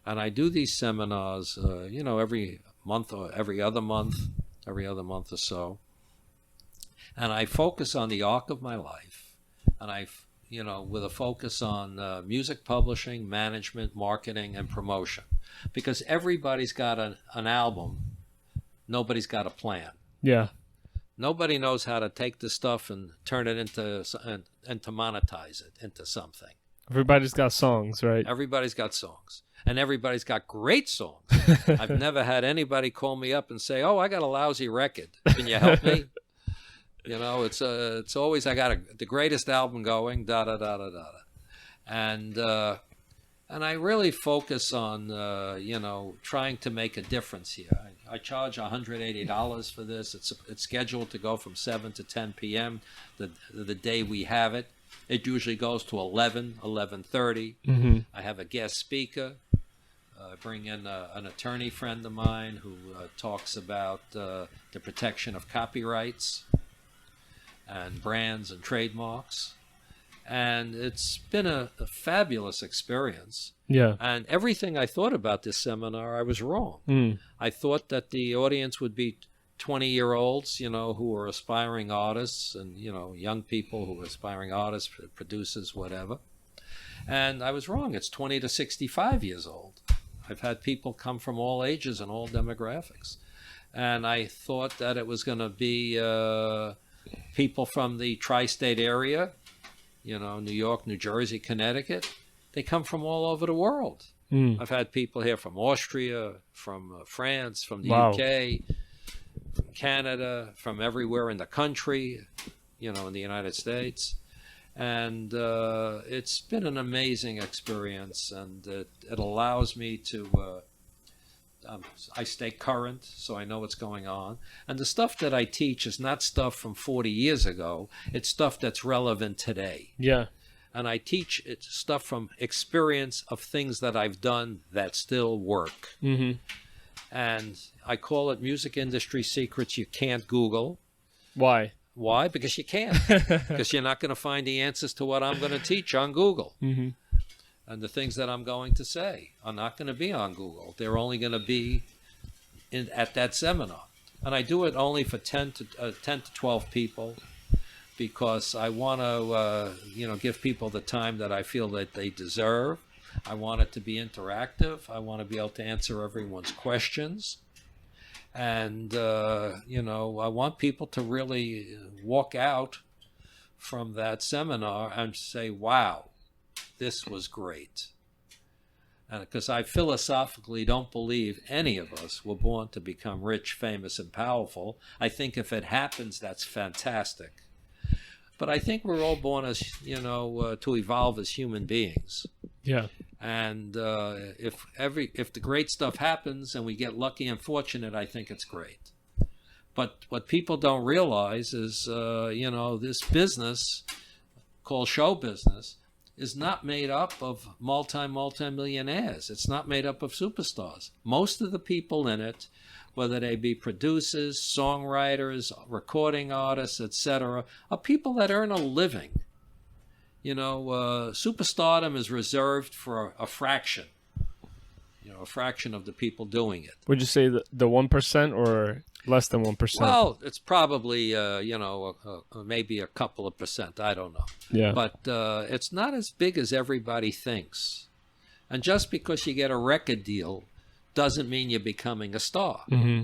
And I do these seminars, every month or every other month or so. And I focus on the arc of my life. And with a focus on music publishing, management, marketing, and promotion. Because everybody's got an album. Nobody's got a plan. Yeah. Nobody knows how to take this stuff and turn it into, and to monetize it into something. Everybody's got songs, right? Everybody's got songs. And everybody's got great songs. I've never had anybody call me up and say, "Oh, I got a lousy record. Can you help me?" It's always, I got the greatest album going, And I really focus on, trying to make a difference here. I charge $180 for this. It's scheduled to go from 7 to 10 p.m. the day we have it. It usually goes to 11:30. Mm-hmm. I have a guest speaker. I bring in an attorney friend of mine who talks about the protection of copyrights and brands and trademarks. And it's been a fabulous experience. Yeah. And everything I thought about this seminar, I was wrong. Mm. I thought that the audience would be 20-year-olds, who are aspiring artists and, young people who are aspiring artists, producers, whatever. And I was wrong. It's 20 to 65 years old. I've had people come from all ages and all demographics. And I thought that it was going to be people from the tri-state area, New York, New Jersey, Connecticut. They come from all over the world. Mm. I've had people here from Austria, from France, from the Wow. UK, from Canada, from everywhere in the country, in the United States. And it's been an amazing experience, and it allows me to, I stay current, so I know what's going on. And the stuff that I teach is not stuff from 40 years ago. It's stuff that's relevant today. Yeah. And I teach it stuff from experience of things that I've done that still work. Mm-hmm. And I call it music industry secrets you can't Google. Why? Why? Because you can't. Because you're not going to find the answers to what I'm going to teach on Google. Mm-hmm. And the things that I'm going to say are not going to be on Google. They're only going to be at that seminar. And I do it only for 10 to 12 people, because I want to, give people the time that I feel that they deserve. I want it to be interactive. I want to be able to answer everyone's questions. And, I want people to really walk out from that seminar and say, wow, this was great. And because I philosophically don't believe any of us were born to become rich, famous, and powerful. I think if it happens, that's fantastic. But I think we're all born as, to evolve as human beings. Yeah. And if the great stuff happens and we get lucky and fortunate, I think it's great. But what people don't realize is, this business called show business is not made up of multi-millionaires. It's not made up of superstars. Most of the people in it, whether they be producers, songwriters, recording artists, etc., are people that earn a living. Superstardom is reserved for a fraction. A fraction of the people doing it. Would you say the 1% or? Less than 1%. Well, it's probably maybe a couple of percent. I don't know. Yeah. But it's not as big as everybody thinks. And just because you get a record deal doesn't mean you're becoming a star. Mm-hmm.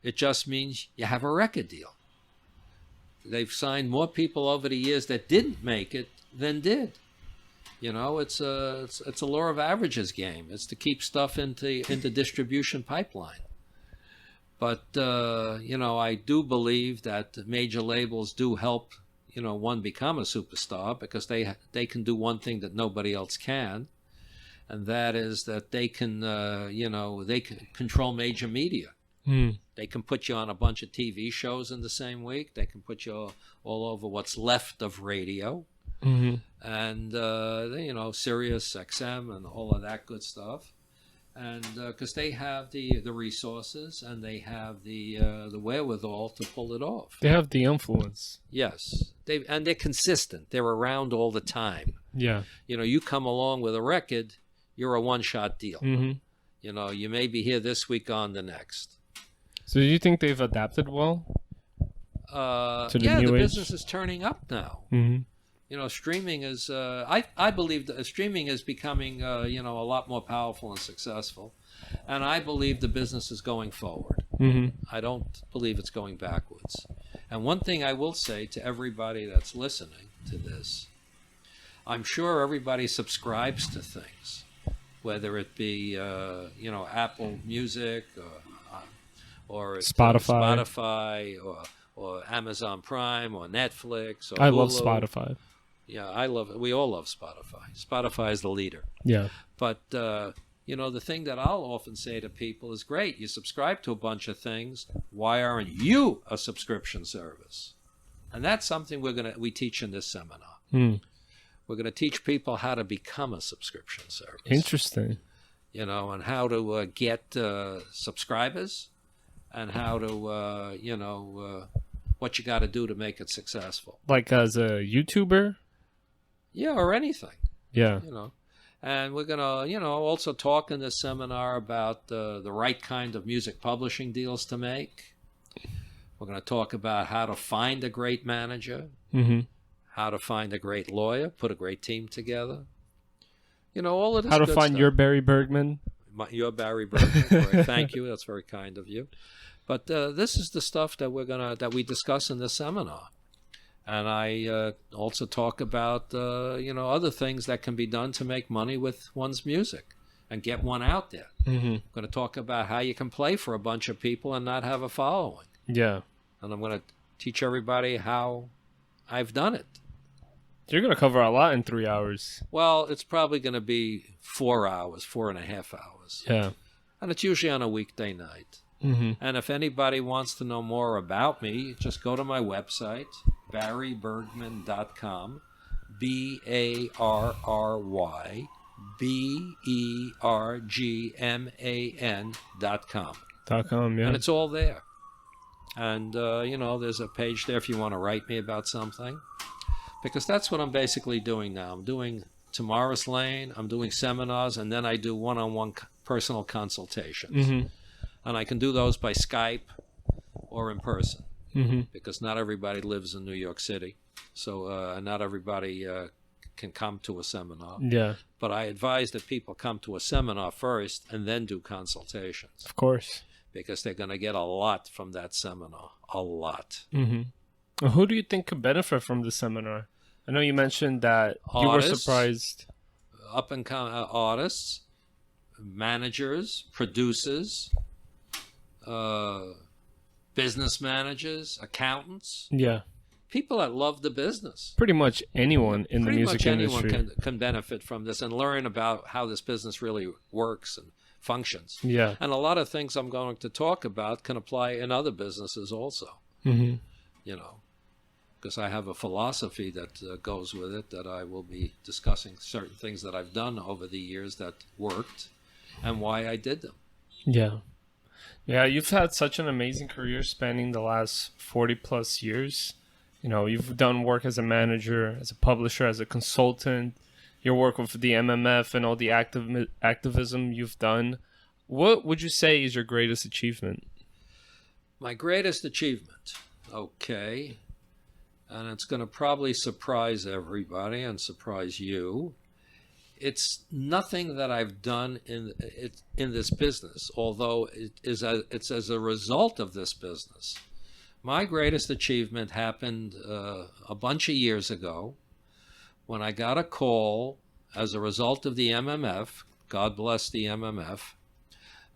It just means you have a record deal. They've signed more people over the years that didn't make it than did. You know, it's a law of averages game. It's to keep stuff into distribution pipeline. But I do believe that major labels do help one become a superstar, because they can do one thing that nobody else can, and that is that they can they can control major media. They can put you on a bunch of TV shows in the same week. They can put you all over what's left of radio. Mm-hmm. And Sirius XM and all of that good stuff, and because they have the resources and they have the wherewithal to pull it off. They have the influence. Yes, they're consistent. They're around all the time. Yeah. You come along with a record, you're a one-shot deal. Mm-hmm. You may be here this week, on the next. So do you think they've adapted well to the new the age? business is turning up now. Mm-hmm. Streaming is, I believe that streaming is becoming, a lot more powerful and successful. And I believe the business is going forward. Mm-hmm. I don't believe it's going backwards. And one thing I will say to everybody that's listening to this, I'm sure everybody subscribes to things, whether it be, Apple Music or Spotify or Amazon Prime or Netflix or I Hulu. love Spotify. Yeah, I love it. We all love Spotify. Spotify is the leader. Yeah. But, the thing that I'll often say to people is, great, you subscribe to a bunch of things. Why aren't you a subscription service? And that's something we teach in this seminar. We're going to teach people how to become a subscription service. Interesting. And how to get subscribers, and how to, what you got to do to make it successful. Like as a YouTuber? Yeah, or anything. Yeah. And we're going to, also talk in this seminar about the right kind of music publishing deals to make. We're going to talk about how to find a great manager, Mm-hmm. how to find a great lawyer, put a great team together. All of this How to good find stuff. your Barry Bergman? Your Barry Bergman. Thank you. That's very kind of you. But this is the stuff that we discuss in this seminar. And I also talk about, other things that can be done to make money with one's music and get one out there. Mm-hmm. I'm going to talk about how you can play for a bunch of people and not have a following. Yeah. And I'm going to teach everybody how I've done it. You're going to cover a lot in 3 hours. Well, it's probably going to be 4 hours, 4.5 hours. Yeah. And it's usually on a weekday night. Mm-hmm. And if anybody wants to know more about me, just go to my website, barrybergman.com, BarryBergman.com. Yeah. And it's all there. And, there's a page there if you want to write me about something. Because that's what I'm basically doing now. I'm doing Tomorrow's Lane, I'm doing seminars, and then I do one-on-one personal consultations. Mm-hmm. And I can do those by Skype or in person, Mm-hmm. because not everybody lives in New York City. So not everybody can come to a seminar. Yeah. But I advise that people come to a seminar first and then do consultations, Of course. because they're going to get a lot from that seminar. A lot. Mm-hmm. Well, who do you think could benefit from the seminar? I know you mentioned that you were Artists. surprised. Up-and-coming artists, managers, producers, business managers, accountants, Yeah. people that love the business. Pretty much anyone in the Pretty music much anyone industry. can benefit from this and learn about how this business really works and functions. Yeah. And a lot of things I'm going to talk about can apply in other businesses also, Mm-hmm. because I have a philosophy that goes with it, that I will be discussing certain things that I've done over the years that worked and why I did them. Yeah. Yeah, you've had such an amazing career spanning the last 40 plus years. You've done work as a manager, as a publisher, as a consultant, your work with the MMF and all the activism you've done. What would you say is your greatest achievement? My greatest achievement. Okay. And it's going to probably surprise everybody and surprise you. It's nothing that I've done in this business, although it's as a result of this business. My greatest achievement happened a bunch of years ago when I got a call as a result of the MMF. God bless the MMF.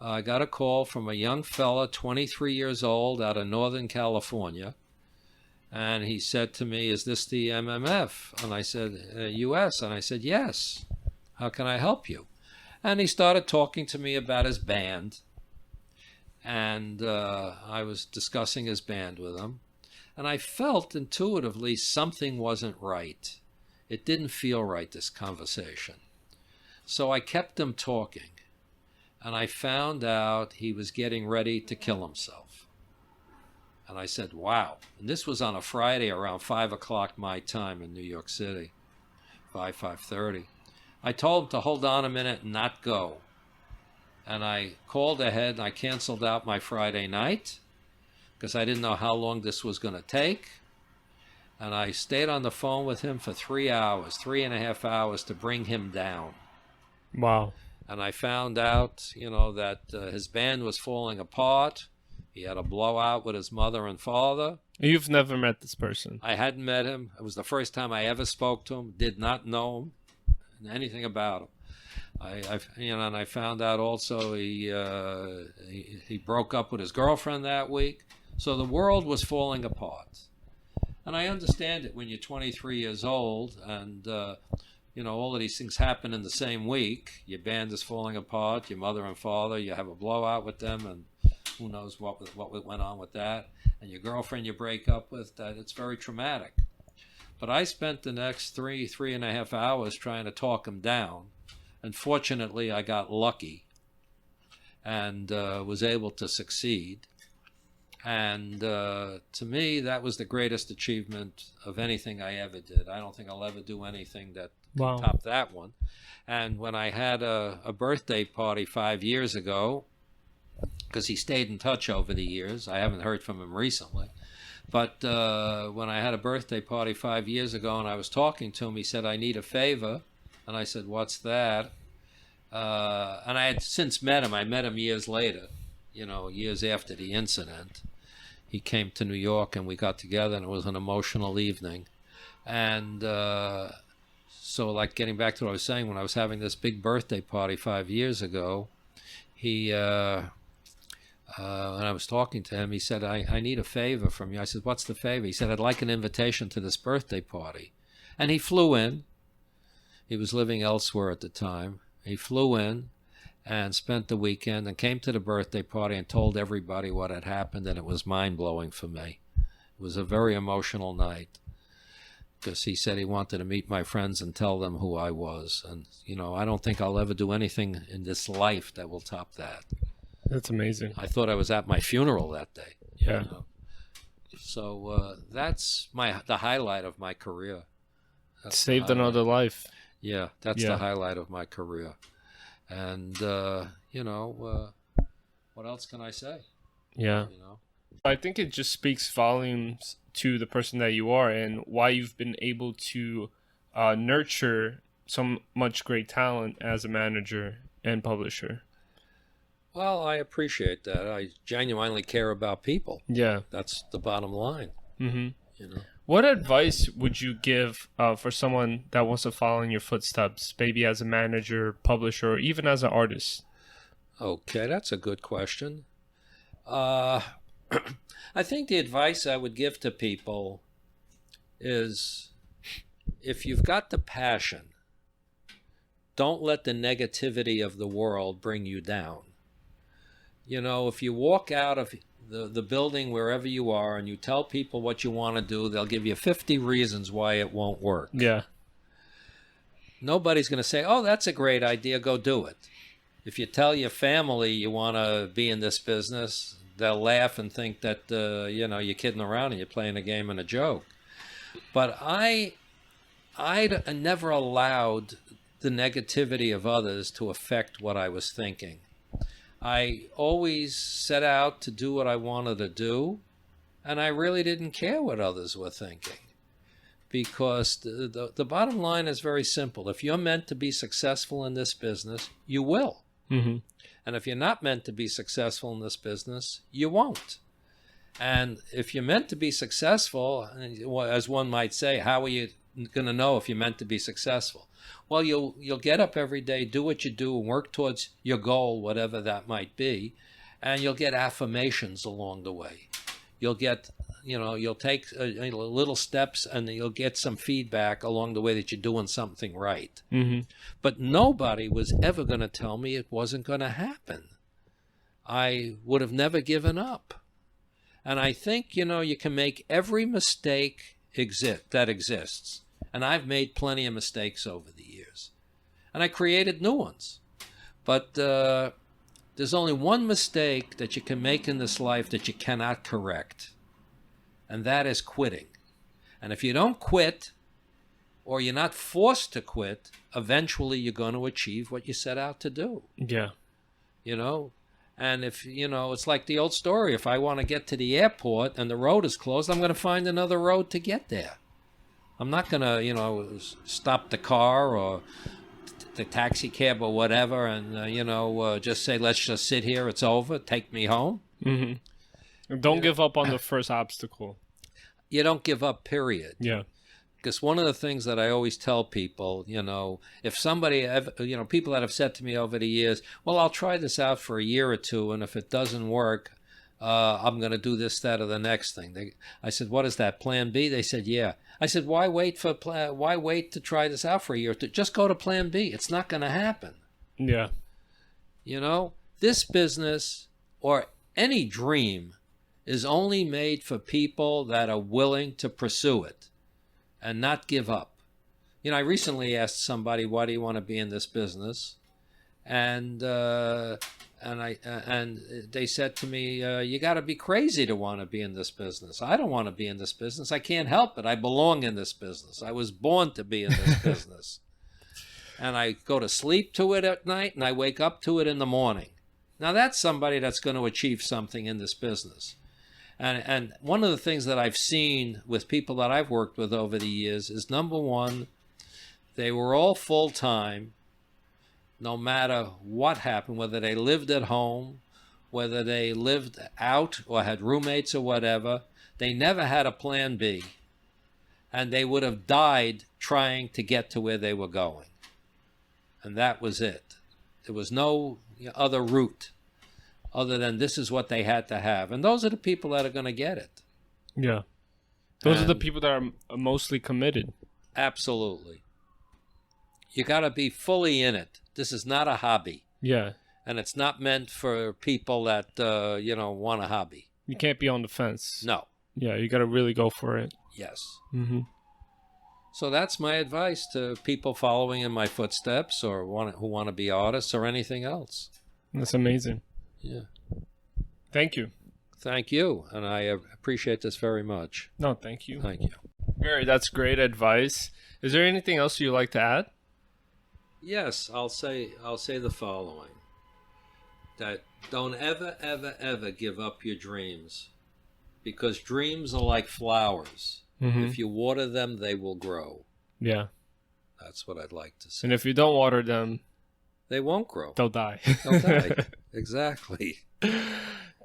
I got a call from a young fella, 23 years old, out of Northern California. And he said to me, "Is this the MMF?" And I said, "U.S." And I said, "Yes. How can I help you?" And he started talking to me about his band. And I was discussing his band with him. And I felt intuitively something wasn't right. It didn't feel right, this conversation. So I kept him talking. And I found out he was getting ready to kill himself. And I said, wow. And this was on a Friday around 5 o'clock my time in New York City, 5:30. I told him to hold on a minute and not go. And I called ahead and I canceled out my Friday night because I didn't know how long this was going to take. And I stayed on the phone with him for 3 hours, 3.5 hours to bring him down. Wow. And I found out, that his band was falling apart. He had a blowout with his mother and father. You've never met this person? I hadn't met him. It was the first time I ever spoke to him. Did not know him, anything about him. And I found out also he broke up with his girlfriend that week. So the world was falling apart. And I understand it when you're 23 years old and all of these things happen in the same week. Your band is falling apart, your mother and father, you have a blowout with them, and who knows what went on with that. And your girlfriend you break up with, that it's very traumatic. But I spent the next 3.5 hours trying to talk him down. And fortunately, I got lucky and was able to succeed. And to me, that was the greatest achievement of anything I ever did. I don't think I'll ever do anything that can top that one. And when I had a birthday party 5 years ago, because he stayed in touch over the years, I haven't heard from him recently. But when I had a birthday party 5 years ago and I was talking to him, he said, "I need a favor." And I said, "What's that?" And I had since met him. I met him years later, years after the incident. He came to New York and we got together, and it was an emotional evening. And so, like, getting back to what I was saying, when I was having this big birthday party 5 years ago, he, when I was talking to him, he said, I need a favor from you. I said, "What's the favor?" He said, "I'd like an invitation to this birthday party." And he flew in. He was living elsewhere at the time. He flew in and spent the weekend and came to the birthday party and told everybody what had happened, and it was mind-blowing for me. It was a very emotional night because he said he wanted to meet my friends and tell them who I was. And, I don't think I'll ever do anything in this life that will top that. That's amazing. I thought I was at my funeral that day. Yeah. So that's the highlight of my career. Saved another life. Yeah, that's the highlight of my career. And, what else can I say? Yeah. I think it just speaks volumes to the person that you are and why you've been able to nurture so much great talent as a manager and publisher. Well, I appreciate that. I genuinely care about people. Yeah. That's the bottom line. Mm-hmm. What advice would you give for someone that wants to follow in your footsteps, maybe as a manager, publisher, or even as an artist? Okay, that's a good question. I think the advice I would give to people is if you've got the passion, don't let the negativity of the world bring you down. If you walk out of the building wherever you are and you tell people what you want to do, they'll give you 50 reasons why it won't work. Yeah. Nobody's going to say, "Oh, that's a great idea, go do it." If you tell your family you want to be in this business, they'll laugh and think that you're kidding around and you're playing a game and a joke. But I never allowed the negativity of others to affect what I was thinking. I always set out to do what I wanted to do, and I really didn't care what others were thinking. Because the bottom line is very simple. If you're meant to be successful in this business, you will. Mm-hmm. And if you're not meant to be successful in this business, you won't. And if you're meant to be successful, as one might say, how are you going to know if you're meant to be successful? Well, you'll get up every day, do what you do, and work towards your goal, whatever that might be, and you'll get affirmations along the way. You'll get, you'll take little steps, and you'll get some feedback along the way that you're doing something right. Mm-hmm. But nobody was ever going to tell me it wasn't going to happen. I would have never given up. And I think, you can make every mistake that exists. And I've made plenty of mistakes over the years. And I created new ones. But there's only one mistake that you can make in this life that you cannot correct. And that is quitting. And if you don't quit, or you're not forced to quit, eventually you're going to achieve what you set out to do. Yeah. And if, it's like the old story. If I want to get to the airport and the road is closed, I'm going to find another road to get there. I'm not going to, stop the car or the taxi cab or whatever and, just say, let's just sit here. It's over. Take me home. Mm-hmm. Don't give up on the first obstacle. You don't give up, period. Yeah. Because one of the things that I always tell people, if somebody, people that have said to me over the years, well, I'll try this out for a year or two, and if it doesn't work, I'm going to do this, that, or the next thing. I said, what is that, plan B? They said, yeah. I said, why wait to try this out for a year? Just go to plan B. It's not going to happen. Yeah. This business or any dream is only made for people that are willing to pursue it and not give up. I recently asked somebody, why do you want to be in this business? And they said to me, you got to be crazy to want to be in this business. I don't want to be in this business. I can't help it. I belong in this business. I was born to be in this business. And I go to sleep to it at night, and I wake up to it in the morning. Now, that's somebody that's going to achieve something in this business. And one of the things that I've seen with people that I've worked with over the years is, number one, they were all full-time, no matter what happened, whether they lived at home, whether they lived out or had roommates or whatever. They never had a plan B, and they would have died trying to get to where they were going. And that was it. There was no other route other than this is what they had to have. And those are the people that are going to get it. Yeah. Those are the people that are mostly committed. Absolutely. You got to be fully in it. This is not a hobby. Yeah. And it's not meant for people that, want a hobby. You can't be on the fence. No. Yeah, you got to really go for it. Yes. Mm-hmm. So that's my advice to people following in my footsteps or who want to be artists or anything else. That's amazing. Yeah. Thank you. Thank you. And I appreciate this very much. No, thank you. Thank you. Gary, that's great advice. Is there anything else you'd like to add? Yes, I'll say the following. That don't ever give up your dreams, because dreams are like flowers. Mm-hmm. If you water them, they will grow. Yeah. That's what I'd like to say. And if you don't water them, they won't grow. They'll die. They'll die. Exactly.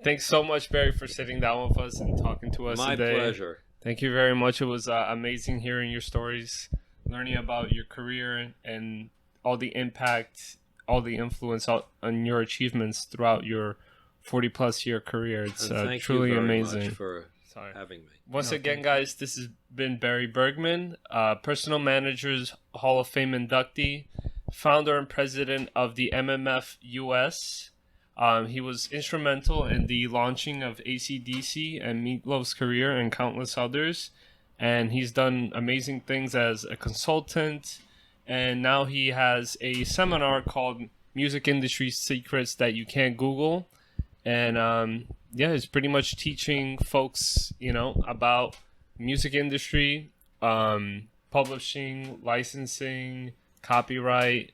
Thanks so much, Barry, for sitting down with us and talking to us today. My pleasure. Thank you very much. It was amazing hearing your stories, learning about your career and all the impact, all the influence on your achievements throughout your 40-plus year career. It's truly amazing. Thank you very much for having me. Once again, guys, this has been Barry Bergman, Personal Managers Hall of Fame inductee, founder and president of the MMF US. He was instrumental in the launching of AC/DC and Meatloaf's career and countless others. And he's done amazing things as a consultant. And now he has a seminar called Music Industry Secrets That You Can't Google. And it's pretty much teaching folks, about music industry, publishing, licensing, copyright.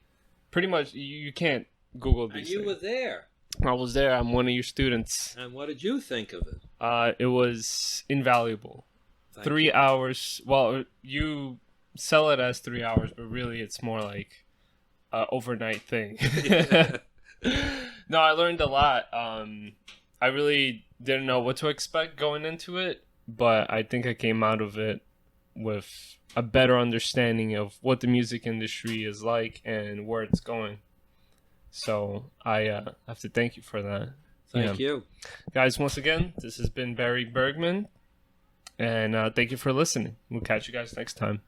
Pretty much, you can't Google these things. And you were there. I was there. I'm one of your students. And what did you think of it? It was invaluable. Thank 3 hours. Well, you sell it as 3 hours, but really it's more like an overnight thing. No, I learned a lot. I really didn't know what to expect going into it, but I think I came out of it with a better understanding of what the music industry is like and where it's going. So I have to thank you for that. Thank you. Guys, once again, this has been Barry Bergman, and thank you for listening. We'll catch you guys next time.